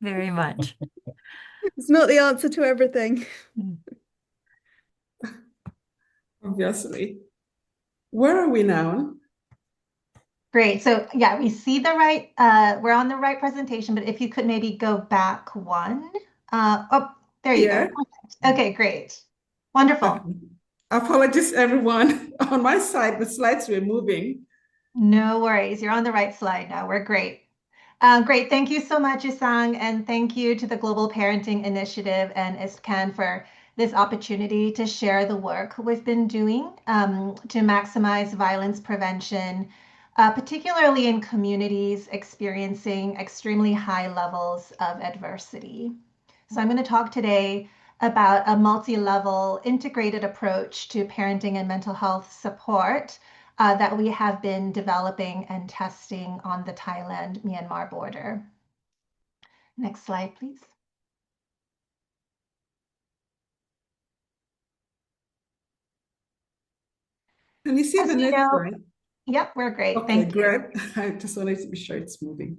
Very much. It's not the answer to everything. Obviously. Where are we now? Great. So yeah, we see the right, we're on the right presentation, but if you could maybe go back one. Oh, there you go. Here. Okay, great. Wonderful. Okay. Apologies, everyone. On my side, the slides were moving. No worries. You're on the right slide now. We're great. Great. Thank you so much, Isang, and thank you to the Global Parenting Initiative and ISCAN for this opportunity to share the work we've been doing to maximize violence prevention, particularly in communities experiencing extremely high levels of adversity. So I'm going to talk today about a multi-level integrated approach to parenting and mental health support that we have been developing and testing on the Thailand-Myanmar border. Next slide, please. Can you see As the we next know, slide? yep, we're great. Okay, Thank you. great. I just wanted to be sure it's moving.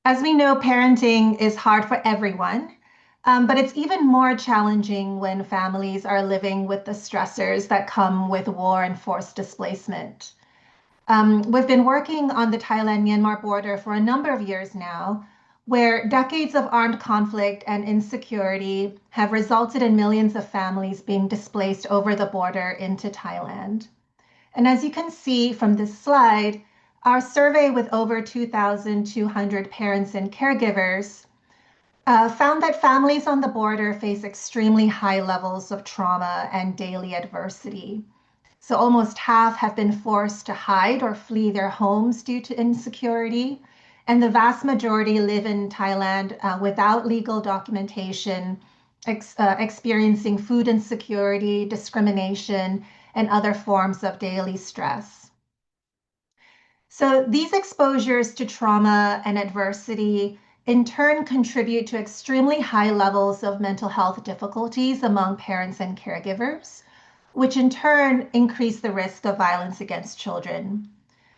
As we know, parenting is hard for everyone, but it's even more challenging when families are living with the stressors that come with war and forced displacement. We've been working on the Thailand-Myanmar border for a number of years now, where decades of armed conflict and insecurity have resulted in millions of families being displaced over the border into Thailand. And as you can see from this slide, our survey with over 2,200 parents and caregivers found that families on the border face extremely high levels of trauma and daily adversity. So almost half have been forced to hide or flee their homes due to insecurity. And the vast majority live in Thailand without legal documentation, experiencing food insecurity, discrimination, and other forms of daily stress. So these exposures to trauma and adversity in turn contribute to extremely high levels of mental health difficulties among parents and caregivers, which in turn increase the risk of violence against children.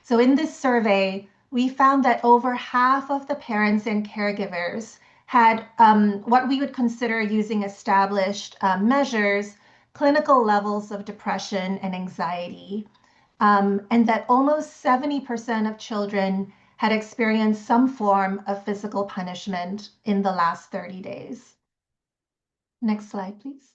So in this survey, we found that over half of the parents and caregivers had what we would consider using established measures, clinical levels of depression and anxiety, and that almost 70% of children had experienced some form of physical punishment in the last 30 days. Next slide, please.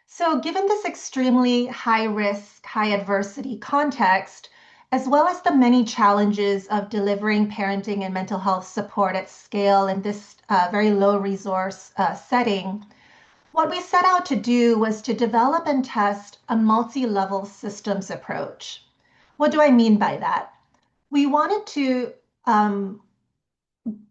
So given this extremely high risk, high adversity context, as well as the many challenges of delivering parenting and mental health support at scale in this very low resource setting, what we set out to do was to develop and test a multi-level systems approach. What do I mean by that? We wanted to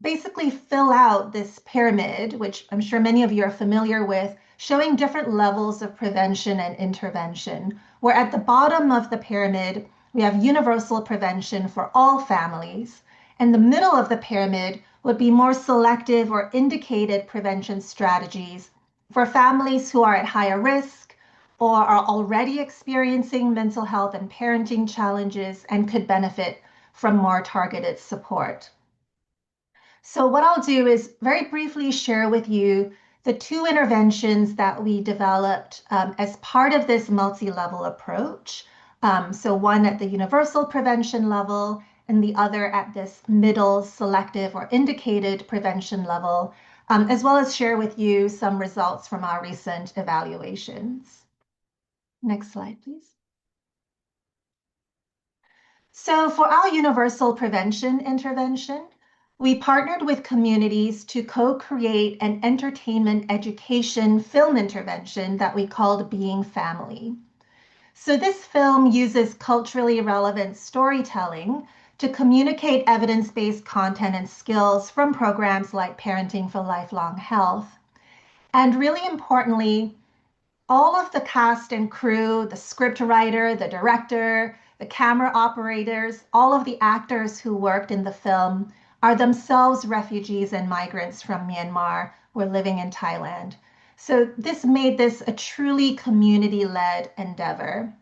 basically fill out this pyramid, which I'm sure many of you are familiar with, showing different levels of prevention and intervention, where at the bottom of the pyramid, we have universal prevention for all families, and the middle of the pyramid would be more selective or indicated prevention strategies for families who are at higher risk or are already experiencing mental health and parenting challenges and could benefit from more targeted support. So what I'll do is very briefly share with you the two interventions that we developed as part of this multi-level approach. So one at the universal prevention level and the other at this middle selective or indicated prevention level, as well as share with you some results from our recent evaluations. Next slide, please. So for our universal prevention intervention, we partnered with communities to co-create an entertainment education film intervention that we called Being Family. So this film uses culturally relevant storytelling to communicate evidence-based content and skills from programs like Parenting for Lifelong Health. And really importantly, all of the cast and crew, the script writer, the director, the camera operators, all of the actors who worked in the film are themselves refugees and migrants from Myanmar who are living in Thailand. So this made this a truly community-led endeavor.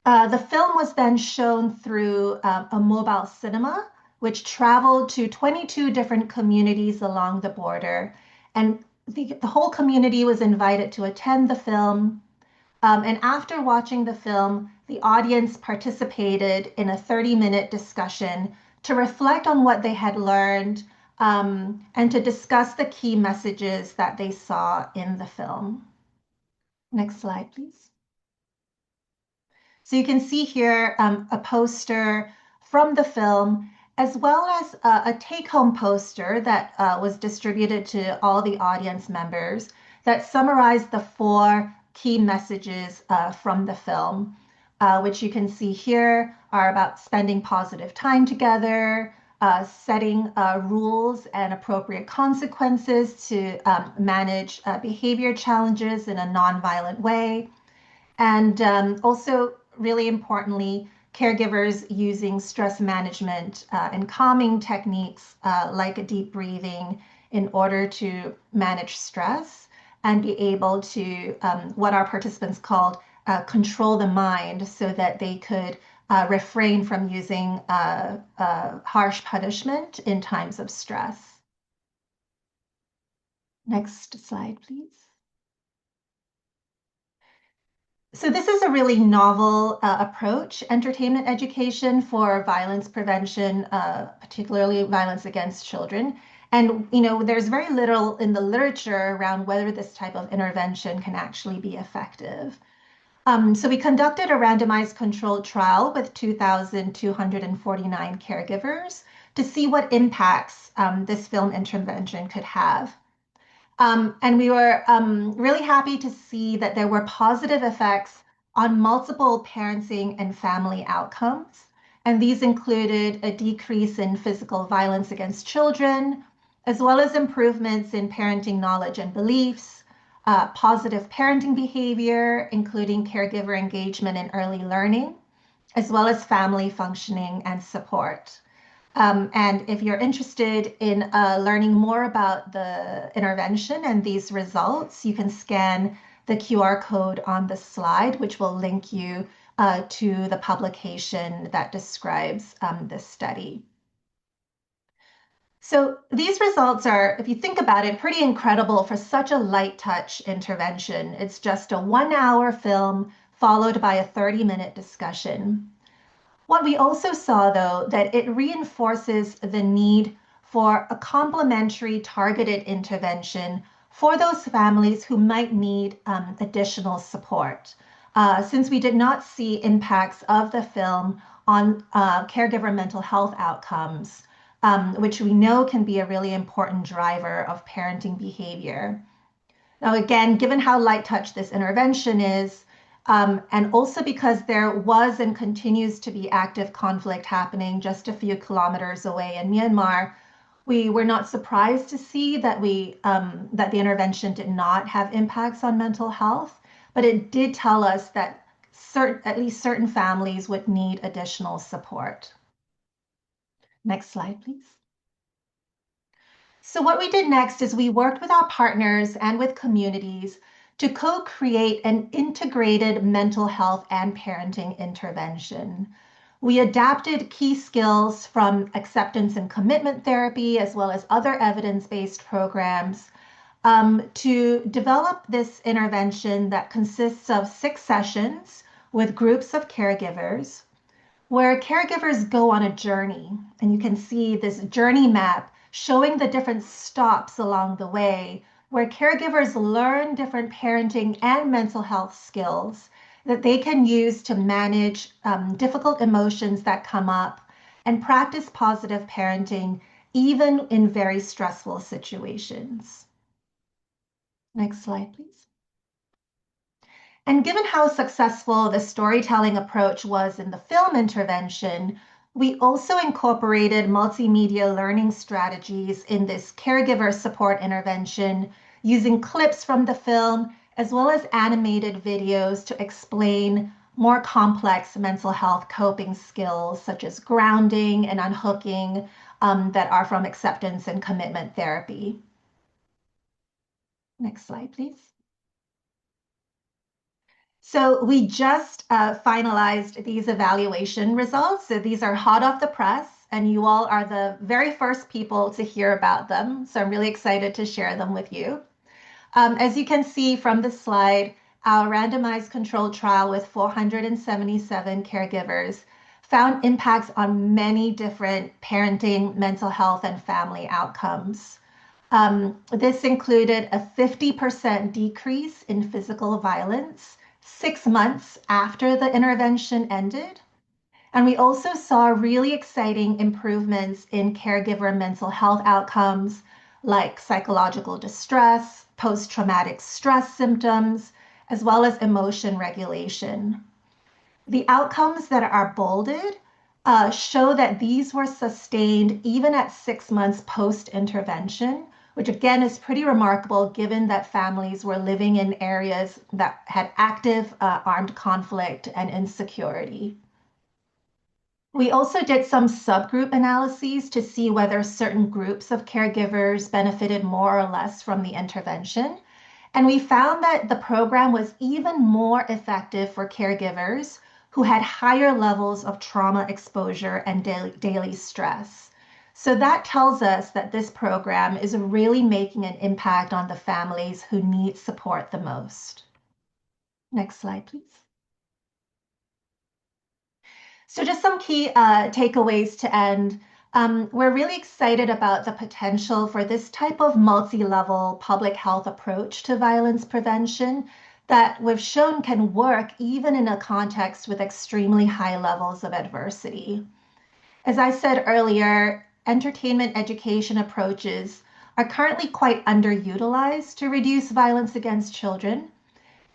The film was then shown through a mobile cinema, which traveled to 22 different communities along the border. And the whole community was invited to attend the film. And after watching the film, the audience participated in a 30-minute discussion to reflect on what they had learned and to discuss the key messages that they saw in the film. Next slide, please. So you can see here a poster from the film, as well as a take-home poster that was distributed to all the audience members that summarized the four key messages from the film, which you can see here are about spending positive time together, setting rules and appropriate consequences to manage behavior challenges in a nonviolent way, and also really importantly, caregivers using stress management and calming techniques like deep breathing in order to manage stress and be able to, what our participants called, control the mind so that they could refrain from using harsh punishment in times of stress. Next slide, please. So this is a really novel approach, entertainment education for violence prevention, particularly violence against children. And there's very little in the literature around whether this type of intervention can actually be effective. So we conducted a randomized controlled trial with 2,249 caregivers to see what impacts this film intervention could have. And we were really happy to see that there were positive effects on multiple parenting and family outcomes. And these included a decrease in physical violence against children, as well as improvements in parenting knowledge and beliefs, positive parenting behavior, including caregiver engagement and early learning, as well as family functioning and support. And if you're interested in learning more about the intervention and these results, you can scan the QR code on the slide, which will link you to the publication that describes this study. So these results are, if you think about it, pretty incredible for such a light touch intervention. It's just a 1-hour film followed by a 30-minute discussion. What we also saw, though, that it reinforces the need for a complementary targeted intervention for those families who might need additional support. Since we did not see impacts of the film on caregiver mental health outcomes, which we know can be a really important driver of parenting behavior. Now, again, given how light touch this intervention is, and also because there was and continues to be active conflict happening just a few kilometers away in Myanmar, we were not surprised to see that that the intervention did not have impacts on mental health, but it did tell us that at least certain families would need additional support. Next slide, please. So what we did next is we worked with our partners and with communities to co-create an integrated mental health and parenting intervention. We adapted key skills from acceptance and commitment therapy, as well as other evidence-based programs, to develop this intervention that consists of 6 sessions with groups of caregivers, where caregivers go on a journey. And you can see this journey map showing the different stops along the way, where caregivers learn different parenting and mental health skills that they can use to manage difficult emotions that come up and practice positive parenting, even in very stressful situations. Next slide, please. And given how successful the storytelling approach was in the film intervention, we also incorporated multimedia learning strategies in this caregiver support intervention using clips from the film as well as animated videos to explain more complex mental health coping skills such as grounding and unhooking that are from acceptance and commitment therapy. Next slide, please. So we just finalized these evaluation results. So these are hot off the press, and you all are the very first people to hear about them. So I'm really excited to share them with you. As you can see from the slide, our randomized controlled trial with 477 caregivers found impacts on many different parenting, mental health, and family outcomes. This included a 50% decrease in physical violence 6 months after the intervention ended. And we also saw really exciting improvements in caregiver mental health outcomes like psychological distress, post-traumatic stress symptoms, as well as emotion regulation. The outcomes that are bolded show that these were sustained even at 6 months post-intervention, which again is pretty remarkable given that families were living in areas that had active armed conflict and insecurity. We also did some subgroup analyses to see whether certain groups of caregivers benefited more or less from the intervention. And we found that the program was even more effective for caregivers who had higher levels of trauma exposure and daily stress. So that tells us that this program is really making an impact on the families who need support the most. Next slide, please. So just some key takeaways to end. We're really excited about the potential for this type of multi-level public health approach to violence prevention that we've shown can work even in a context with extremely high levels of adversity. As I said earlier, entertainment education approaches are currently quite underutilized to reduce violence against children.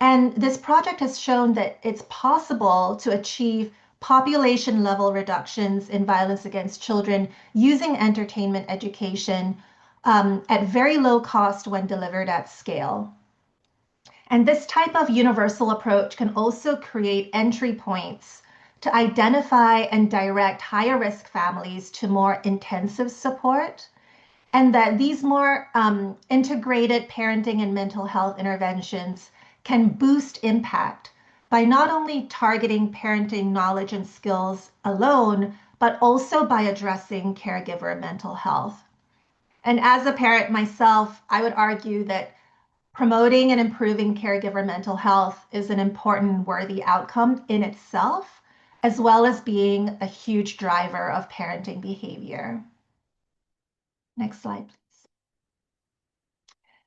And this project has shown that it's possible to achieve population level reductions in violence against children using entertainment education at very low cost when delivered at scale. And this type of universal approach can also create entry points to identify and direct higher risk families to more intensive support, and that these more integrated parenting and mental health interventions can boost impact by not only targeting parenting knowledge and skills alone, but also by addressing caregiver mental health. And as a parent myself, I would argue that Promoting and improving caregiver mental health is an important, worthy outcome in itself, as well as being a huge driver of parenting behavior. Next slide, please.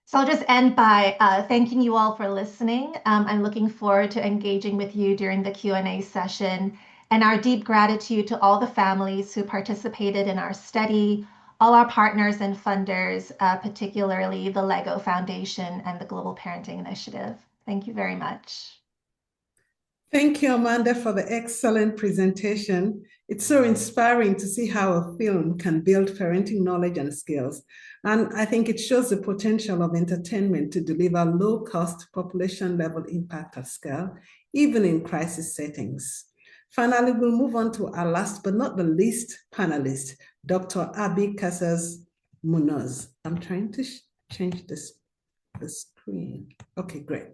So I'll just end by thanking you all for listening. I'm looking forward to engaging with you during the Q&A session, and our deep gratitude to all the families who participated in our study, all our partners and funders, particularly the LEGO Foundation and the Global Parenting Initiative. Thank you very much. Thank you, Amanda, for the excellent presentation. It's so inspiring to see how a film can build parenting knowledge and skills. And I think it shows the potential of entertainment to deliver low-cost, population-level impact at scale, even in crisis settings. Finally, we'll move on to our last but not the least panelist, Dr. Abby Casas Munoz. I'm trying to change the screen. Okay, great.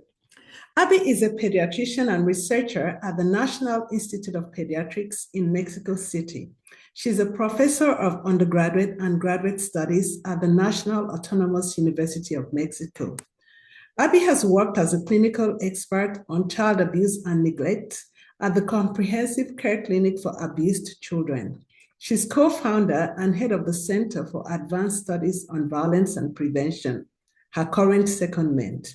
Abby is a pediatrician and researcher at the National Institute of Pediatrics in Mexico City. She's a professor of undergraduate and graduate studies at the National Autonomous University of Mexico. Abby has worked as a clinical expert on child abuse and neglect at the Comprehensive Care Clinic for Abused Children. She's co-founder and head of the Center for Advanced Studies on Violence and Prevention, her current secondment.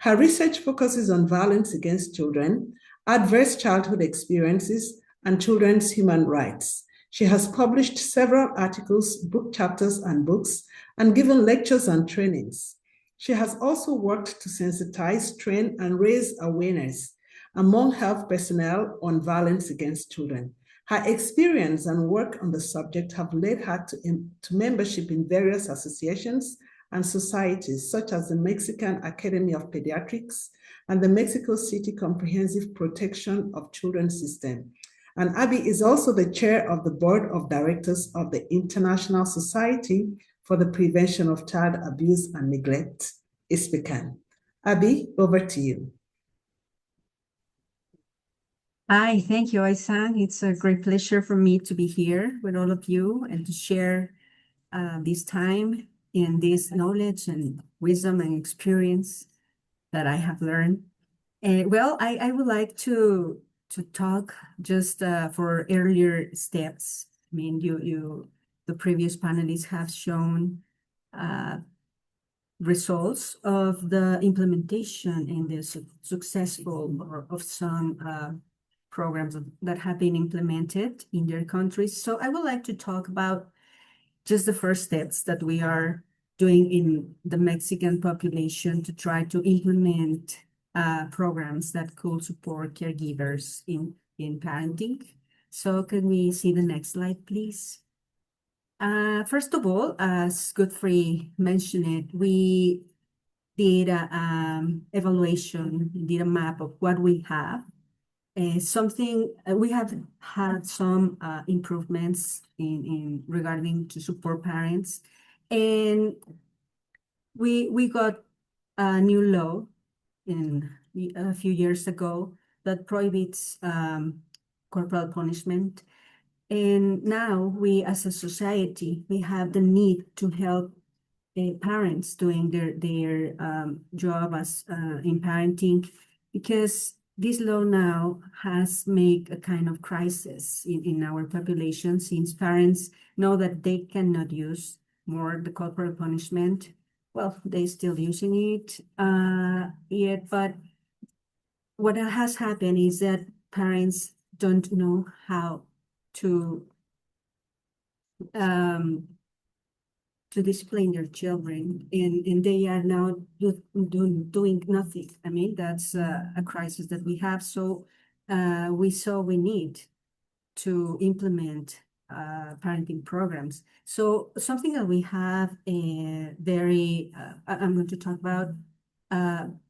Her research focuses on violence against children, adverse childhood experiences, and children's human rights. She has published several articles, book chapters, and books, and given lectures and trainings. She has also worked to sensitize, train, and raise awareness among health personnel on violence against children. Her experience and work on the subject have led her to membership in various associations and societies such as the Mexican Academy of Pediatrics and the Mexico City Comprehensive Protection of Children System. And Abby is also the chair of the board of directors of the International Society for the Prevention of Child Abuse and Neglect, ISPCAN. Abby, over to you. Hi, thank you, Aisan. It's a great pleasure for me to be here with all of you and to share this time in this knowledge and wisdom and experience that I have learned. Well, I would like to talk just for earlier steps. I mean, the previous panelists have shown results of the implementation and the successful or of some programs that have been implemented in their countries. So I would like to talk about just the first steps that we are doing in the Mexican population to try to implement programs that could support caregivers in parenting. So can we see the next slide, please? First of all, as Godfrey mentioned, we did an evaluation, did a map of what we have. We have had some improvements in regarding to support parents, and we got a new law a few years ago that prohibits corporal punishment, and now we as a society we have the need to help parents doing their job as in parenting, because this law now has made a kind of crisis in our population, since parents know that they cannot use more the corporal punishment. Well, they're still using it yet, but what has happened is that parents don't know how to discipline their children, and they are now doing nothing. I mean, that's a crisis that we have. So we need to implement parenting programs. So something that we have I'm going to talk about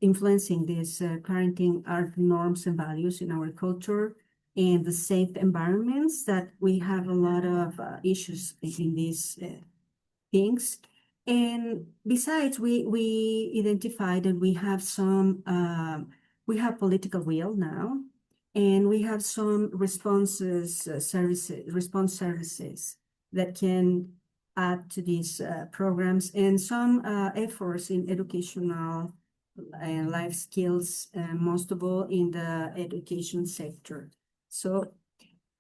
influencing this parenting are norms and values in our culture and the safe environments that we have a lot of issues in these things. And besides, we identified that we have we have political will now, and we have some response services that can add to these programs, and some efforts in educational life skills, most of all in the education sector. So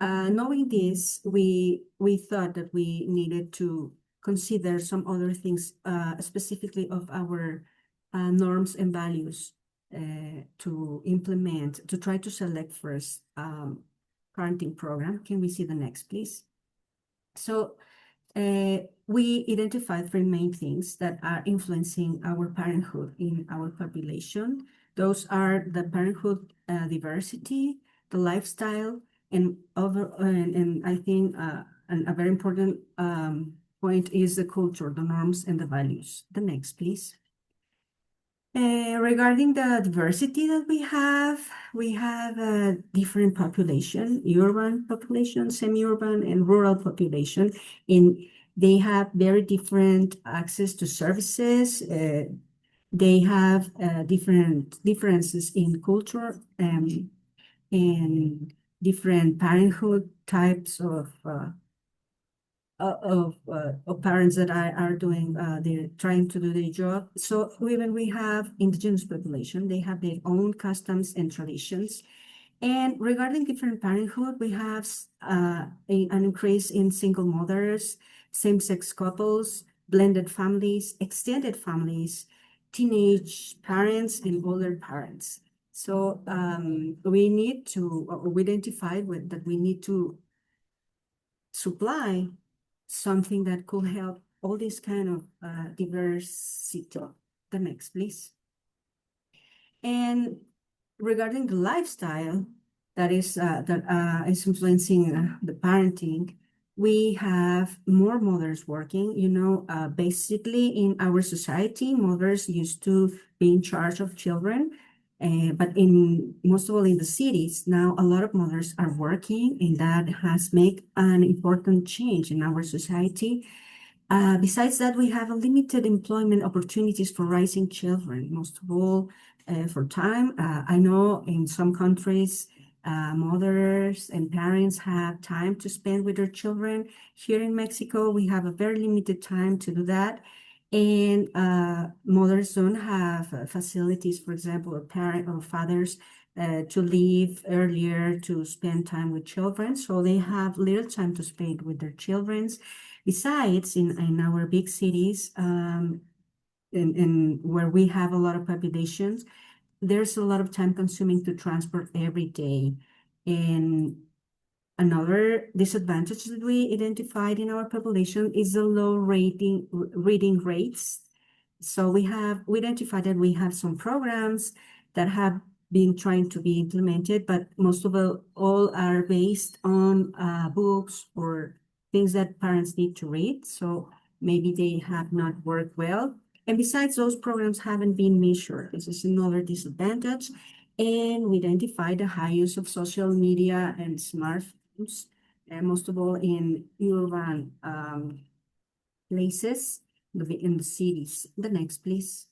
knowing this, we thought that we needed to consider some other things, specifically of our norms and values to implement, to try to select first parenting program. Can we see the next, please? So we identified three main things that are influencing our parenthood in our population. Those are the parenthood diversity, the lifestyle, and I think a very important point is the culture, the norms, and the values. The next, please. Regarding the diversity that we have a different population, urban population, semi-urban, and rural population. They have very different access to services. They have different differences in culture and different parenthood types of parents that are doing they're trying to do their job. So even we have indigenous population, they have their own customs and traditions. And regarding different parenthood, we have an increase in single mothers, same-sex couples, blended families, extended families, teenage parents, and older parents. So we need to we identified with that we need to supply something that could help all this kind of diversity. The next, please. And regarding the lifestyle that is influencing the parenting, we have more mothers working. You know, basically in our society, mothers used to be in charge of children. But in most of all in the cities, now a lot of mothers are working, and that has made an important change in our society. Besides that, we have a limited employment opportunities for rising children, most of all for time. I know in some countries, mothers and parents have time to spend with their children. Here in Mexico, we have a very limited time to do that. And mothers don't have facilities, for example, or parent or fathers to leave earlier to spend time with children. So they have little time to spend with their children. Besides, in our big cities, in where we have a lot of populations, there's a lot of time consuming to transport every day. And another disadvantage that we identified in our population is the low reading rates. So we identified that we have some programs that have been trying to be implemented, but most of all are based on books or things that parents need to read. So maybe they have not worked well. And besides, those programs haven't been measured. This is another disadvantage. And we identified the high use of social media and smartphones, and most of all in urban places in the cities. The next, please.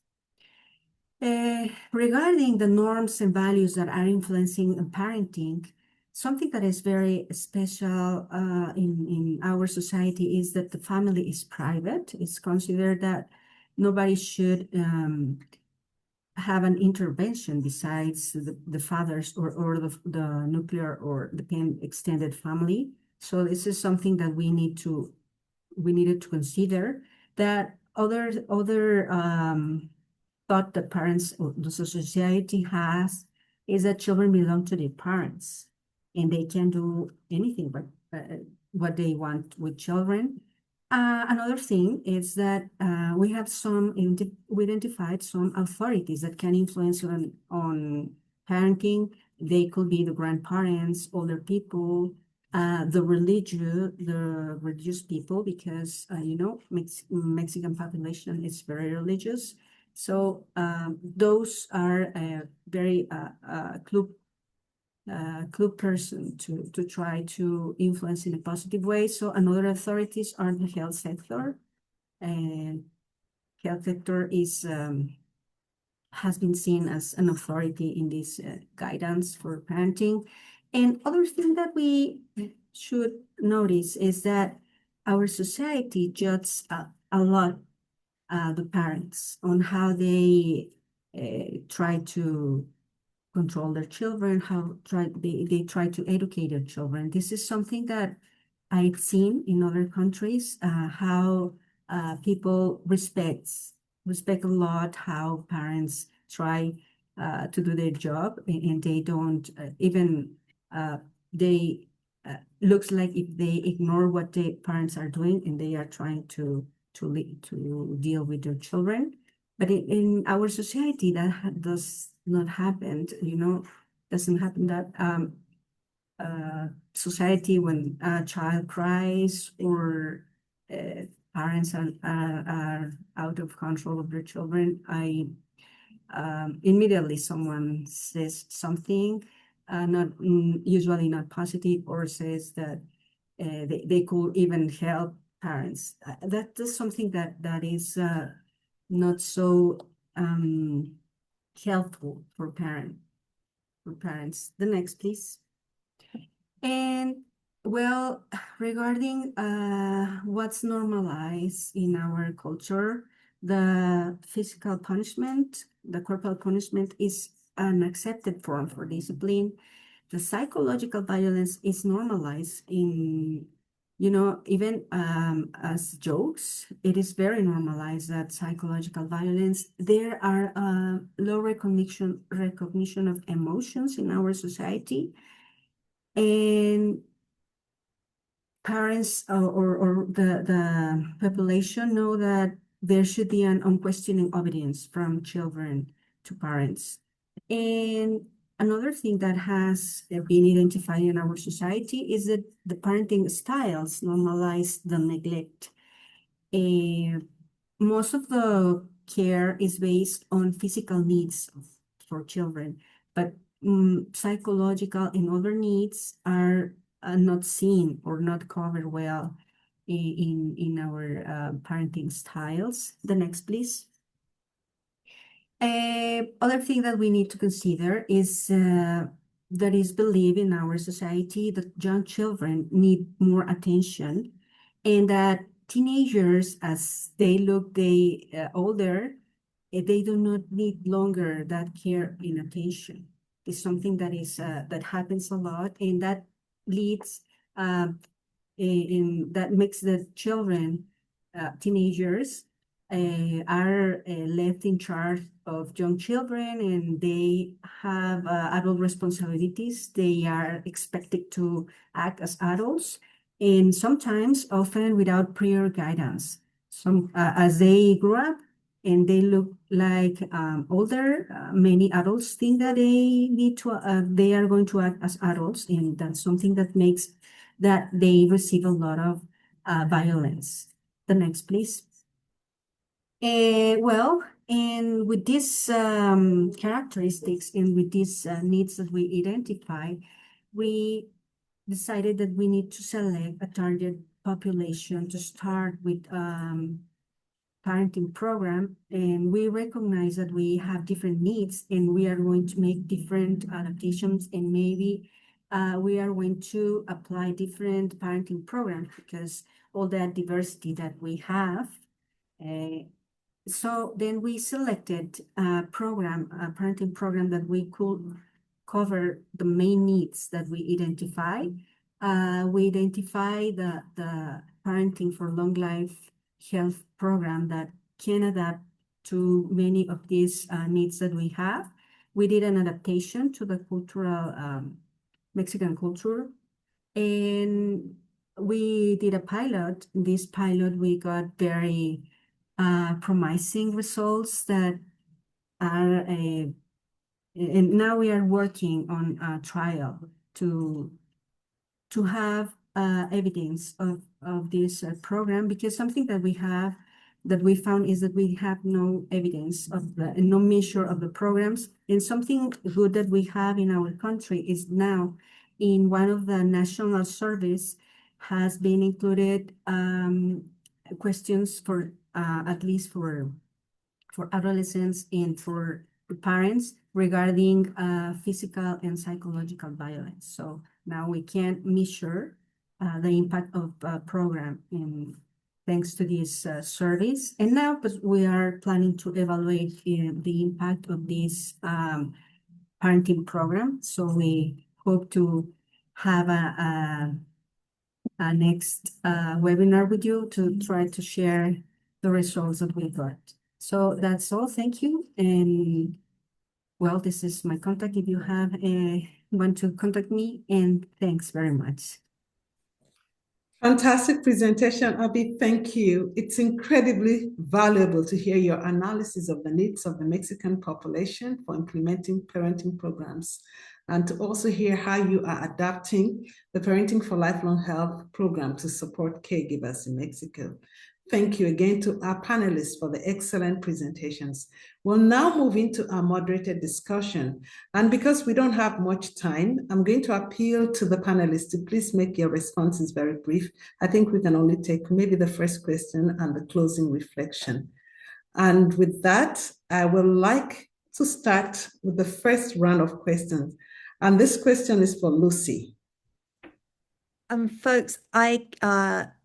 Regarding the norms and values that are influencing parenting, something that is very special in our society is that the family is private. It's considered that nobody should have an intervention besides the fathers or the nuclear or the extended family. So this is something that we needed to consider, that other thought that parents or the society has is that children belong to their parents and they can do anything but what they want with children. Another thing is that we identified some authorities that can influence on parenting. They could be the grandparents, older people, the religious people, because Mexican population is very religious. So those are very club person to try to influence in a positive way. So another authorities are the health sector, and health sector has been seen as an authority in this guidance for parenting. And other thing that we should notice is that our society judges a lot the parents on how they try to control their children, they try to educate their children. This is something that I've seen in other countries, how people respect a lot how parents try to do their job, and they don't even they looks like if they ignore what the parents are doing and they are trying to deal with their children. But in our society, that does not happen. Doesn't happen that society when a child cries or parents are out of control of their children, immediately someone says something, not usually not positive, or says that they could even help parents. That's something that is not so helpful for parents. The next, please. And well, regarding what's normalized in our culture, the physical punishment, the corporal punishment is an accepted form for discipline. The psychological violence is normalized in, even as jokes. It is very normalized that psychological violence, there are low recognition of emotions in our society. And parents or the population know that there should be an unquestioning obedience from children to parents. And another thing that has been identified in our society is that the parenting styles normalize the neglect. Most of the care is based on physical needs for children, but psychological and other needs are not seen or not covered well in our parenting styles. The next, please. Other thing that we need to consider is that is believed in our society that young children need more attention, and that teenagers, as they look older, they do not need longer that care and attention. It's something that is that happens a lot, and that leads that makes the children, teenagers, are left in charge of young children, and they have adult responsibilities. They are expected to act as adults, and sometimes, often without prior guidance. As they grow up and they look like older, many adults think that they are going to act as adults, and that's something that makes that they receive a lot of violence. The next, please. And with these characteristics and with these needs that we identify, we decided that we need to select a target population to start with parenting program. And we recognize that we have different needs, and we are going to make different adaptations, and maybe we are going to apply different parenting programs because all that diversity that we have. So then we selected a parenting program that we could cover the main needs that we identify. We identify the parenting for long life health program that can adapt to many of these needs that we have. We did an adaptation to the cultural Mexican culture, and we did a pilot. In this pilot, we got very promising results that are and now we are working on a trial to have evidence of this program, because something that we found is that we have no evidence of no measure of the programs. And something good that we have in our country is now in one of the national surveys has been included questions for at least for adolescents and for parents regarding physical and psychological violence. So now we can measure the impact of program thanks to this service. And now but we are planning to evaluate the impact of this parenting program. So we hope to have a next webinar with you to try to share the results that we got. So that's all. Thank you. And well, this is my contact if you have want to contact me. And thanks very much. Fantastic presentation, Abby. Thank you. It's incredibly valuable to hear your analysis of the needs of the Mexican population for implementing parenting programs, and to also hear how you are adapting the Parenting for Lifelong Health program to support caregivers in Mexico. Thank you again to our panelists for the excellent presentations. We'll now move into our moderated discussion. And because we don't have much time, I'm going to appeal to the panelists to please make your responses very brief. I think we can only take maybe the first question and the closing reflection. And with that, I would like to start with the first round of questions. And this question is for Lucy. Folks,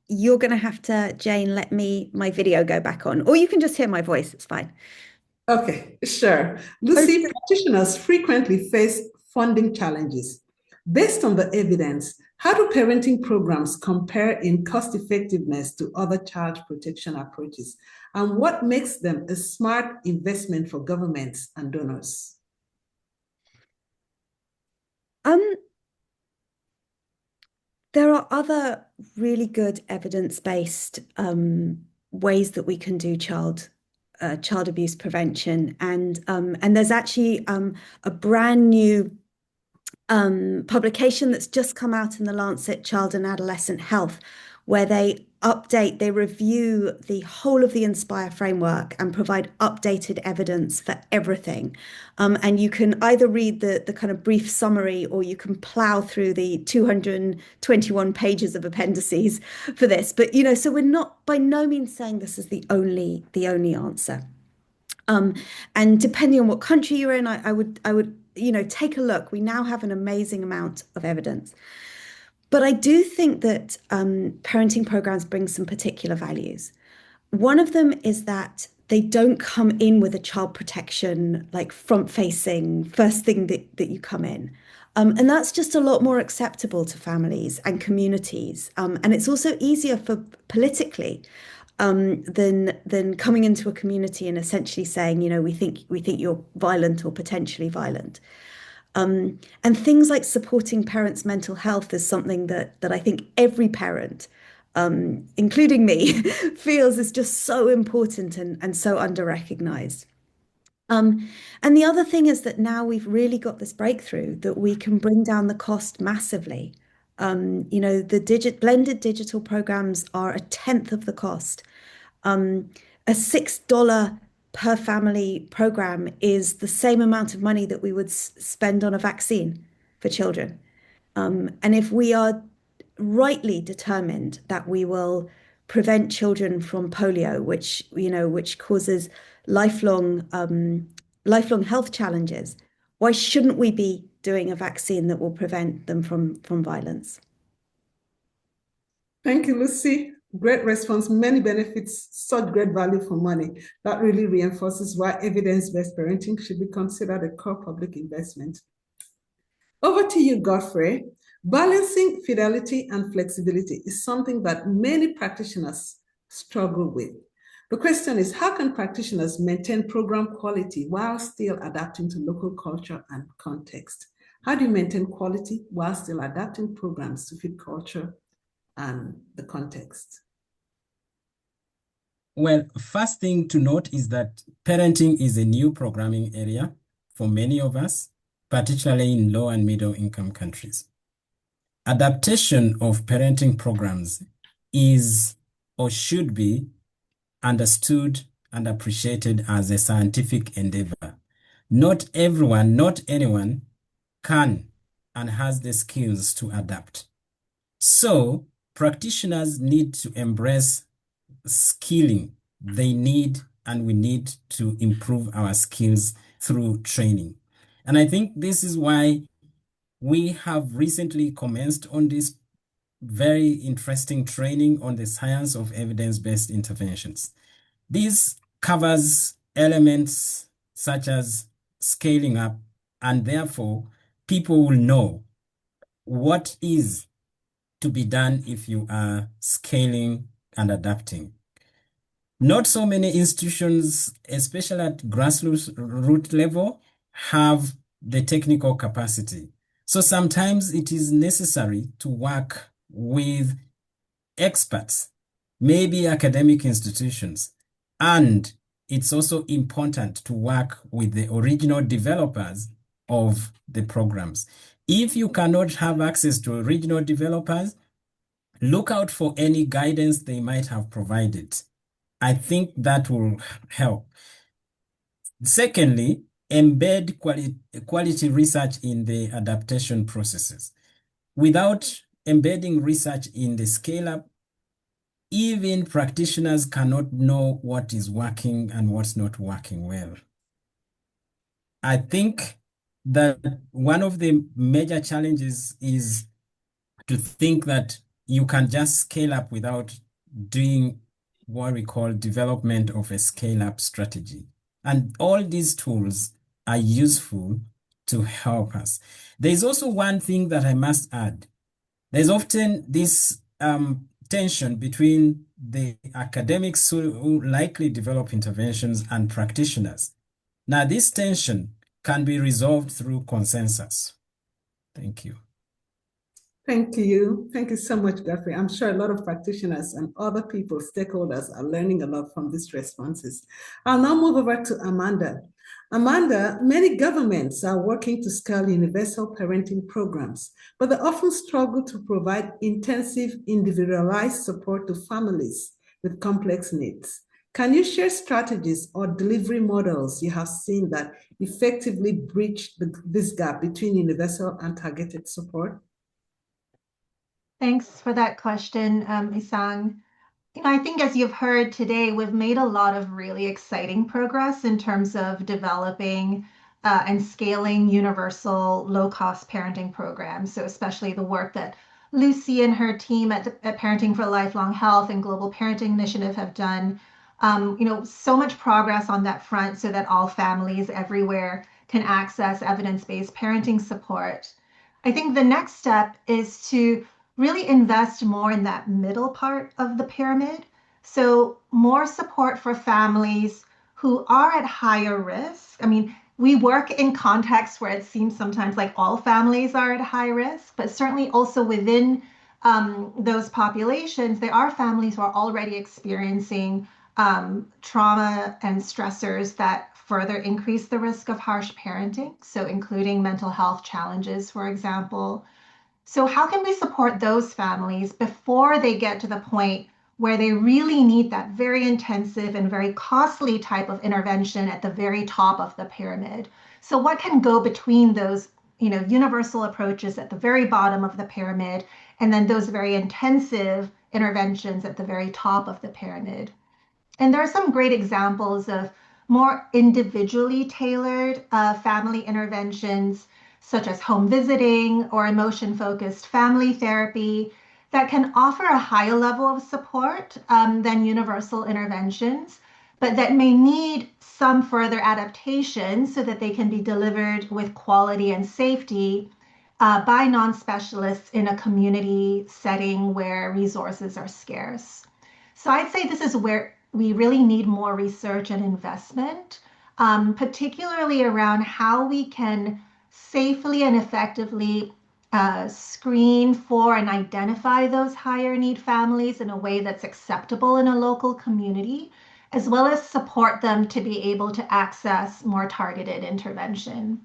you're going to have to, Jane, let my video go back on, or you can just hear my voice. It's fine. Okay, sure. Lucy, practitioners frequently face funding challenges. Based on the evidence, how do parenting programs compare in cost effectiveness to other child protection approaches? And what makes them a smart investment for governments and donors? There are other really good evidence-based ways that we can do child abuse prevention, and there's actually a brand new publication that's just come out in the Lancet Child and Adolescent Health, where they review the whole of the Inspire framework and provide updated evidence for everything. And you can either read the kind of brief summary, or you can plow through the 221 pages of appendices for this. But so we're not by no means saying this is the only answer. And depending on what country you're in, I would take a look. We now have an amazing amount of evidence. But I do think that parenting programs bring some particular values. One of them is that they don't come in with a child protection, like front-facing, first thing that you come in. And that's just a lot more acceptable to families and communities. And it's also easier for politically than coming into a community and essentially saying, we think you're violent or potentially violent. And things like supporting parents' mental health is something that I think every parent, including me, feels is just so important and so under-recognized. And the other thing is that now we've really got this breakthrough that we can bring down the cost massively. The blended digital programs are a tenth of the cost. A $6 per family program is the same amount of money that we would spend on a vaccine for children. And if we are rightly determined that we will prevent children from polio, which causes lifelong health challenges, why shouldn't we be doing a vaccine that will prevent them from violence? Thank you, Lucy. Great response, many benefits, such great value for money. That really reinforces why evidence-based parenting should be considered a core public investment. Over to you, Godfrey. Balancing fidelity and flexibility is something that many practitioners struggle with. The question is, how can practitioners maintain program quality while still adapting to local culture and context? How do you maintain quality while still adapting programs to fit culture and the context? Well, first thing to note is that parenting is a new programming area for many of us, particularly in low and middle income countries. Adaptation of parenting programs is or should be understood and appreciated as a scientific endeavor. Not everyone, not anyone can and has the skills to adapt. So practitioners need to embrace skilling. They need, and we need to improve our skills through training. And I think this is why we have recently commenced on this very interesting training on the science of evidence-based interventions. This covers elements such as scaling up, and therefore people will know what is to be done if you are scaling and adapting. Not so many institutions, especially at grassroots root level, have the technical capacity. So sometimes it is necessary to work with experts, maybe academic institutions, and it's also important to work with the original developers of the programs. If you cannot have access to original developers, look out for any guidance they might have provided. I think that will help. Secondly, embed quality research in the adaptation processes. Without embedding research in the scale-up, even practitioners cannot know what is working and what's not working well. I think that one of the major challenges is to think that you can just scale up without doing what we call development of a scale-up strategy. And all these tools are useful to help us. There's also one thing that I must add. There's often this tension between the academics who likely develop interventions and practitioners. Now, this tension can be resolved through consensus. Thank you. Thank you. Thank you so much, Godfrey. I'm sure a lot of practitioners and other people, stakeholders, are learning a lot from these responses. I'll now move over to Amanda. Amanda, many governments are working to scale universal parenting programs, but they often struggle to provide intensive, individualized support to families with complex needs. Can you share strategies or delivery models you have seen that effectively bridge this gap between universal and targeted support? Thanks for that question, Isang. I think as you've heard today, we've made a lot of really exciting progress in terms of developing and scaling universal low-cost parenting programs. So especially the work that Lucy and her team at Parenting for Lifelong Health and Global Parenting Initiative have done. So much progress on that front so that all families everywhere can access evidence-based parenting support. I think the next step is to really invest more in that middle part of the pyramid. So more support for families who are at higher risk. I mean, we work in contexts where it seems sometimes like all families are at high risk, but certainly also within those populations, there are families who are already experiencing trauma and stressors that further increase the risk of harsh parenting. So including mental health challenges, for example. So how can we support those families before they get to the point where they really need that very intensive and very costly type of intervention at the very top of the pyramid? So what can go between those, universal approaches at the very bottom of the pyramid and then those very intensive interventions at the very top of the pyramid? And there are some great examples of more individually tailored family interventions, such as home visiting or emotion-focused family therapy, that can offer a higher level of support than universal interventions, but that may need some further adaptation so that they can be delivered with quality and safety by non-specialists in a community setting where resources are scarce. So I'd say this is where we really need more research and investment, particularly around how we can safely and effectively screen for and identify those higher need families in a way that's acceptable in a local community, as well as support them to be able to access more targeted intervention.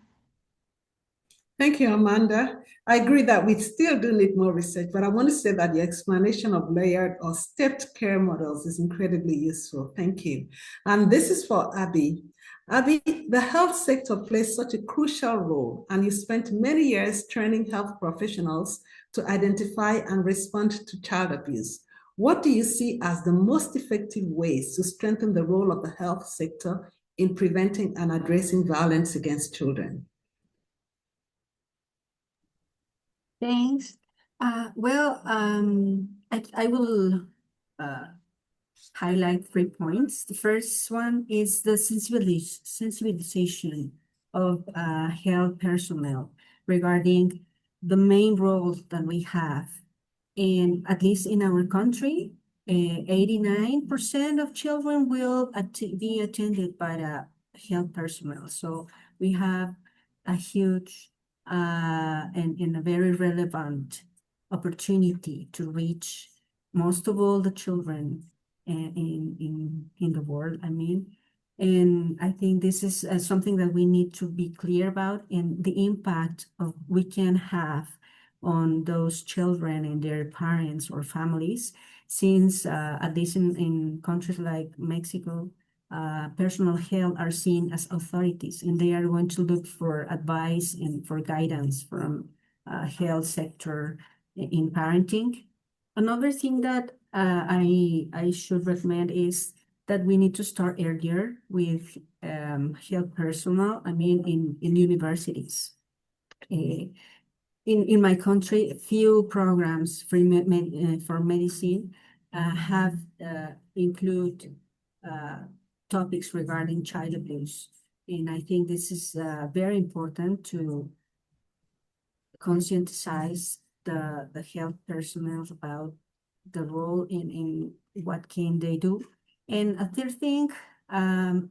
Thank you, Amanda. I agree that we still do need more research, but I want to say that the explanation of layered or stepped care models is incredibly useful. Thank you. And this is for Abby. Abby, the health sector plays such a crucial role, and you spent many years training health professionals to identify and respond to child abuse. What do you see as the most effective ways to strengthen the role of the health sector in preventing and addressing violence against children? Thanks. I will highlight 3 points. The first one is the sensibilization of health personnel regarding the main roles that we have. And at least in our country, 89% of children will be attended by the health personnel. So we have a huge and a very relevant opportunity to reach most of all the children in the world, I mean. And I think this is something that we need to be clear about, and the impact of we can have on those children and their parents or families, since at least in countries like Mexico, personal health are seen as authorities, and they are going to look for advice and for guidance from health sector in parenting. Another thing that I should recommend is that we need to start earlier with health personnel, I mean, in universities. In my country, few programs for medicine have include topics regarding child abuse. And I think this is very important to conscientize the health personnel about the role in what can they do. And a third thing that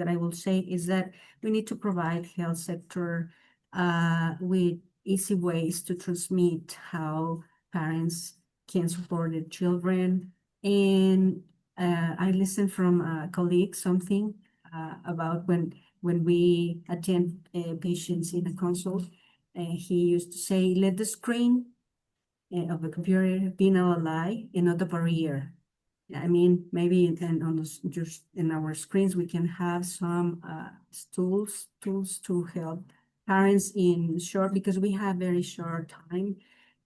I will say is that we need to provide health sector with easy ways to transmit how parents can support their children. And I listened from a colleague something about when we attend patients in a consult, he used to say, let the screen of the computer be an ally and not a barrier. I mean, maybe just in our screens, we can have some tools to help parents in short, because we have very short time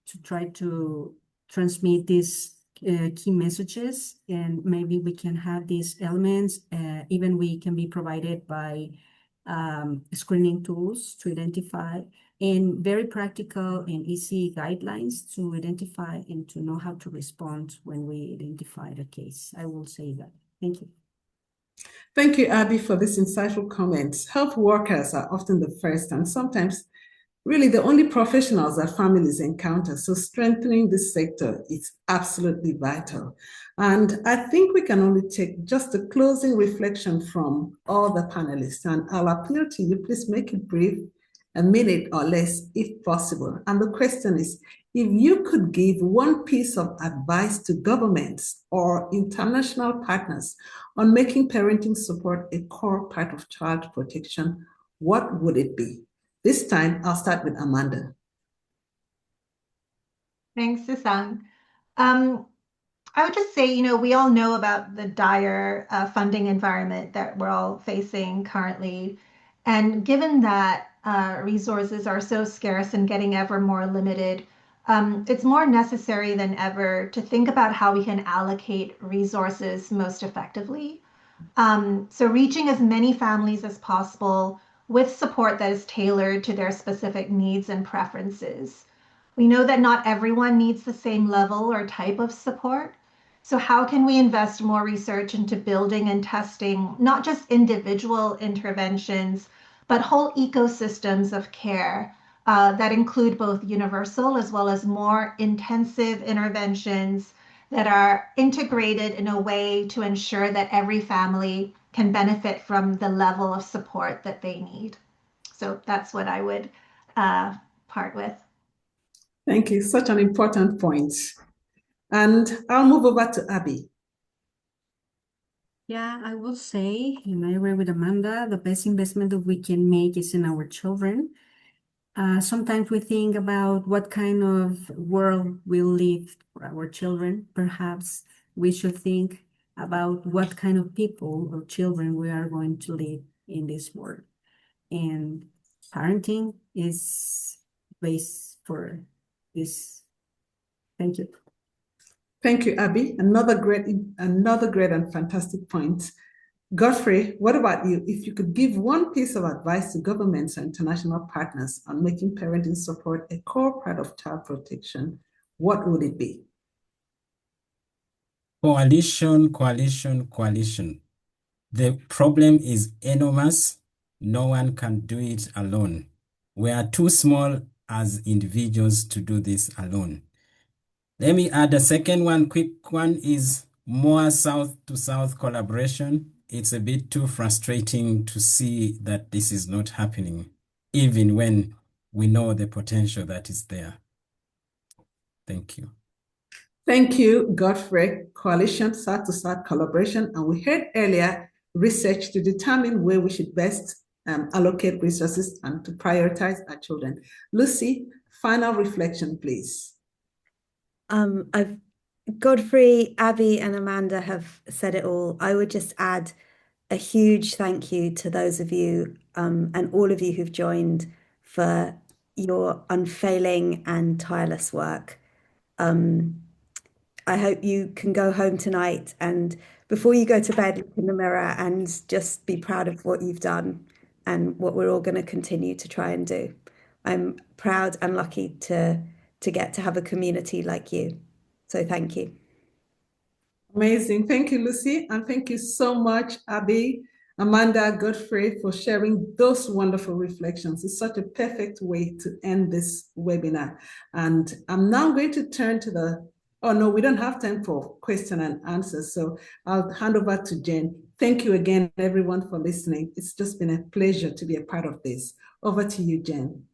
to try to transmit these key messages, and maybe we can have these elements. Even we can be provided by screening tools to identify, and very practical and easy guidelines to identify and to know how to respond when we identify the case. I will say that. Thank you. Thank you, Abby, for this insightful comments. Health workers are often the first and sometimes really the only professionals that families encounter. So strengthening this sector is absolutely vital. And I think we can only take just a closing reflection from all the panelists. And I'll appeal to you, please make it brief, a minute or less if possible. And the question is, if you could give one piece of advice to governments or international partners on making parenting support a core part of child protection, what would it be? This time, I'll start with Amanda. Thanks, Susan. I would just say, we all know about the dire funding environment that we're all facing currently. And given that resources are so scarce and getting ever more limited, it's more necessary than ever to think about how we can allocate resources most effectively. So reaching as many families as possible with support that is tailored to their specific needs and preferences. We know that not everyone needs the same level or type of support. So how can we invest more research into building and testing not just individual interventions, but whole ecosystems of care that include both universal as well as more intensive interventions that are integrated in a way to ensure that every family can benefit from the level of support that they need. So that's what I would part with. Thank you. Such an important point. And I'll move over to Abby. Yeah, I will say, and I agree with Amanda, the best investment that we can make is in our children. Sometimes we think about what kind of world we'll leave for our children. Perhaps we should think about what kind of people or children we are going to live in this world. And parenting is based for this. Thank you. Thank you, Abby. Another great and fantastic point. Godfrey, what about you? If you could give one piece of advice to governments and international partners on making parenting support a core part of child protection, what would it be? Coalition, coalition, coalition. The problem is enormous. No one can do it alone. We are too small as individuals to do this alone. Let me add a second one. Quick one is more south to south collaboration. It's a bit too frustrating to see that this is not happening, even when we know the potential that is there. Thank you. Thank you, Godfrey. Coalition, South to South collaboration. And we heard earlier research to determine where we should best allocate resources and to prioritize our children. Lucy, final reflection, please. I've Godfrey, Abby, and Amanda have said it all. I would just add a huge thank you to those of you and all of you who've joined for your unfailing and tireless work. I hope you can go home tonight and before you go to bed, look in the mirror and just be proud of what you've done and what we're all going to continue to try and do. I'm proud and lucky to get to have a community like you. So thank you. Amazing. Thank you, Lucy. And thank you so much, Abby, Amanda, Godfrey, for sharing those wonderful reflections. It's such a perfect way to end this webinar. And I'm now going to turn to oh no, we don't have time for question and answers. So I'll hand over to Jen. Thank you again, everyone, for listening. It's just been a pleasure to be a part of this. Over to you, Jen.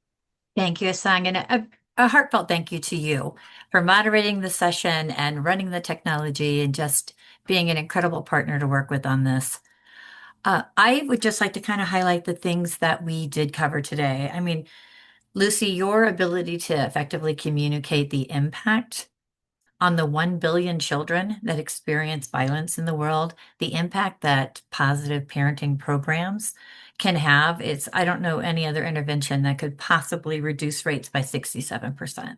Thank you, Asang, and a heartfelt thank you to you for moderating the session and running the technology and just being an incredible partner to work with on this. I would just like to kind of highlight the things that we did cover today. I mean, Lucy, your ability to effectively communicate the impact on the 1 billion children that experience violence in the world, the impact that positive parenting programs can have is, I don't know any other intervention that could possibly reduce rates by 67%.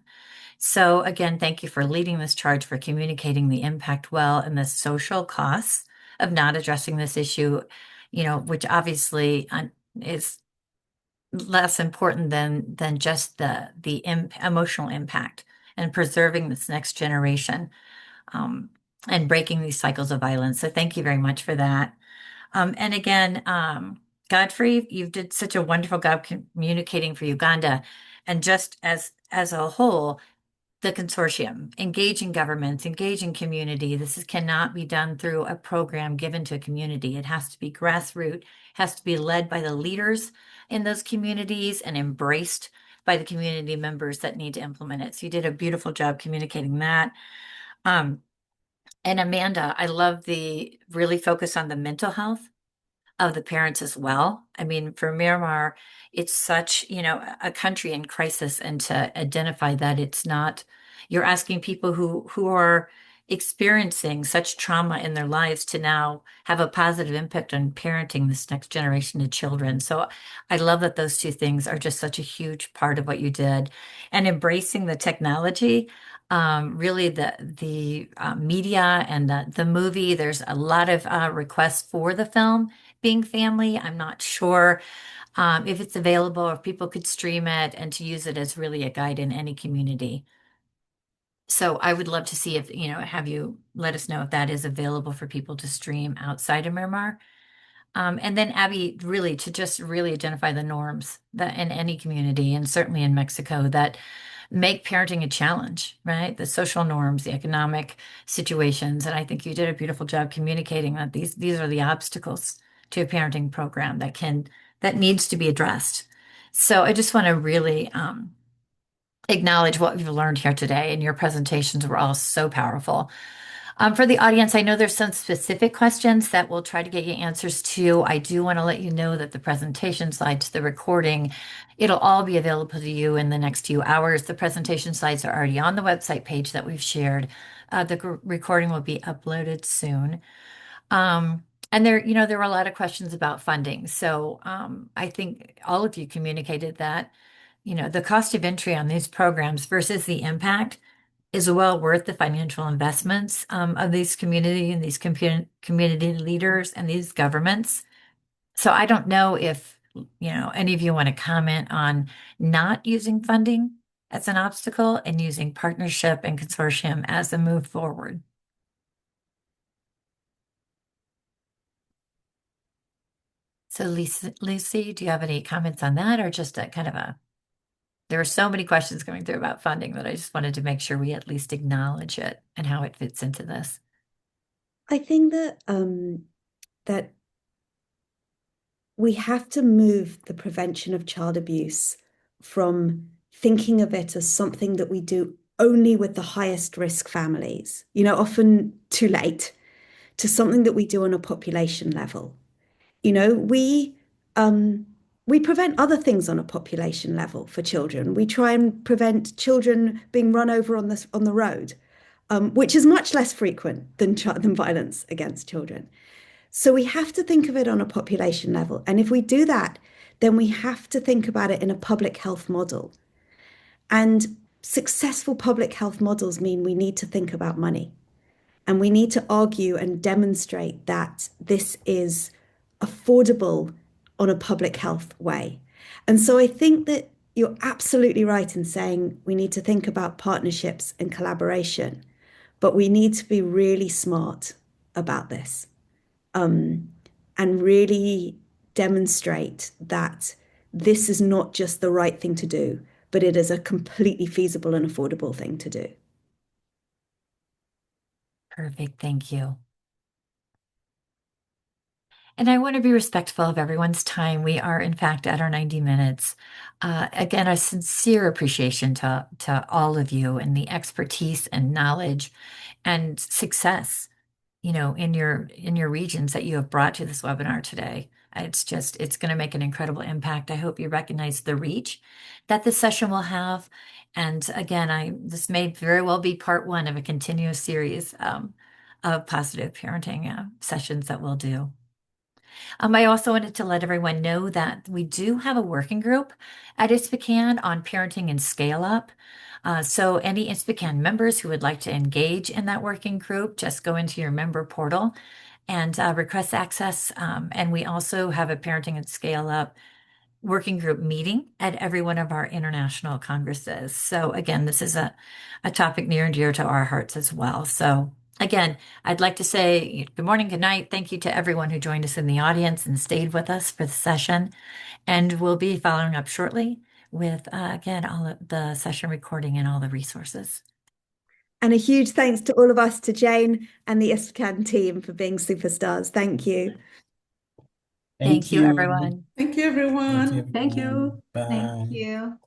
So again, thank you for leading this charge, for communicating the impact well and the social costs of not addressing this issue, which obviously is less important than just the emotional impact and preserving this next generation and breaking these cycles of violence. So thank you very much for that. And again, Godfrey, you did such a wonderful job communicating for Uganda. And just as a whole, the consortium, engaging governments, engaging community. Cannot be done through a program given to a community. It has to be grassroots, has to be led by the leaders in those communities and embraced by the community members that need to implement it. So you did a beautiful job communicating that. And Amanda, I love the really focus on the mental health of the parents as well. I mean, for Myanmar, it's such, a country in crisis, and to identify that it's not, you're asking people who are experiencing such trauma in their lives to now have a positive impact on parenting this next generation of children. So I love that those two things are just such a huge part of what you did. And embracing the technology, really the media and the movie, there's a lot of requests for the film being family. I'm not sure if it's available or if people could stream it and to use it as really a guide in any community. So I would love to see if, have you let us know if that is available for people to stream outside of Myanmar. And then Abby, really to just really identify the norms that in any community and certainly in Mexico that make parenting a challenge, right? The social norms, the economic situations. And I think you did a beautiful job communicating that these are the obstacles to a parenting program that needs to be addressed. So I just want to really acknowledge what we've learned here today, and your presentations were all so powerful. For the audience, I know there's some specific questions that we'll try to get you answers to. I do want to let you know that the presentation slides, the recording, it'll all be available to you in the next few hours. The presentation slides are already on the website page that we've shared. The recording will be uploaded soon. And there were a lot of questions about funding. So I think all of you communicated that, the cost of entry on these programs versus the impact is well worth the financial investments of these community and these community leaders and these governments. So I don't know if, any of you want to comment on not using funding as an obstacle and using partnership and consortium as a move forward. So Lucy, do you have any comments on that, or just a kind of there are so many questions coming through about funding that I just wanted to make sure we at least acknowledge it and how it fits into this. I think that we have to move the prevention of child abuse from thinking of it as something that we do only with the highest risk families, often too late, to something that we do on a population level. We prevent other things on a population level for children. We try and prevent children being run over on the road, which is much less frequent than violence against children. So we have to think of it on a population level. And if we do that, then we have to think about it in a public health model. And successful public health models mean we need to think about money. And we need to argue and demonstrate that this is affordable on a public health way. And so I think that you're absolutely right in saying we need to think about partnerships and collaboration, but we need to be really smart about this, and really demonstrate that this is not just the right thing to do, but it is a completely feasible and affordable thing to do. Perfect. Thank you. And I want to be respectful of everyone's time. We are, in fact, at our 90 minutes. Again, a sincere appreciation to all of you and the expertise and knowledge and success, in your regions that you have brought to this webinar today. It's going to make an incredible impact. I hope you recognize the reach that this session will have. And again, this may very well be part one of a continuous series of positive parenting sessions that we'll do. I also wanted to let everyone know that we do have a working group at ISPCAN on parenting and scale up. So any ISPCAN members who would like to engage in that working group, just go into your member portal and request access. And we also have a parenting and scale up working group meeting at every one of our international congresses. So again, this is a topic near and dear to our hearts as well. So again, I'd like to say good morning, good night. Thank you to everyone who joined us in the audience and stayed with us for the session. And we'll be following up shortly with, again, all of the session recording and all the resources. And a huge thanks to all of us, to Jane and the ISPCAN team for being superstars. Thank you. Thank you, everyone. Thank you, everyone. Thank you. Bye. Thank you.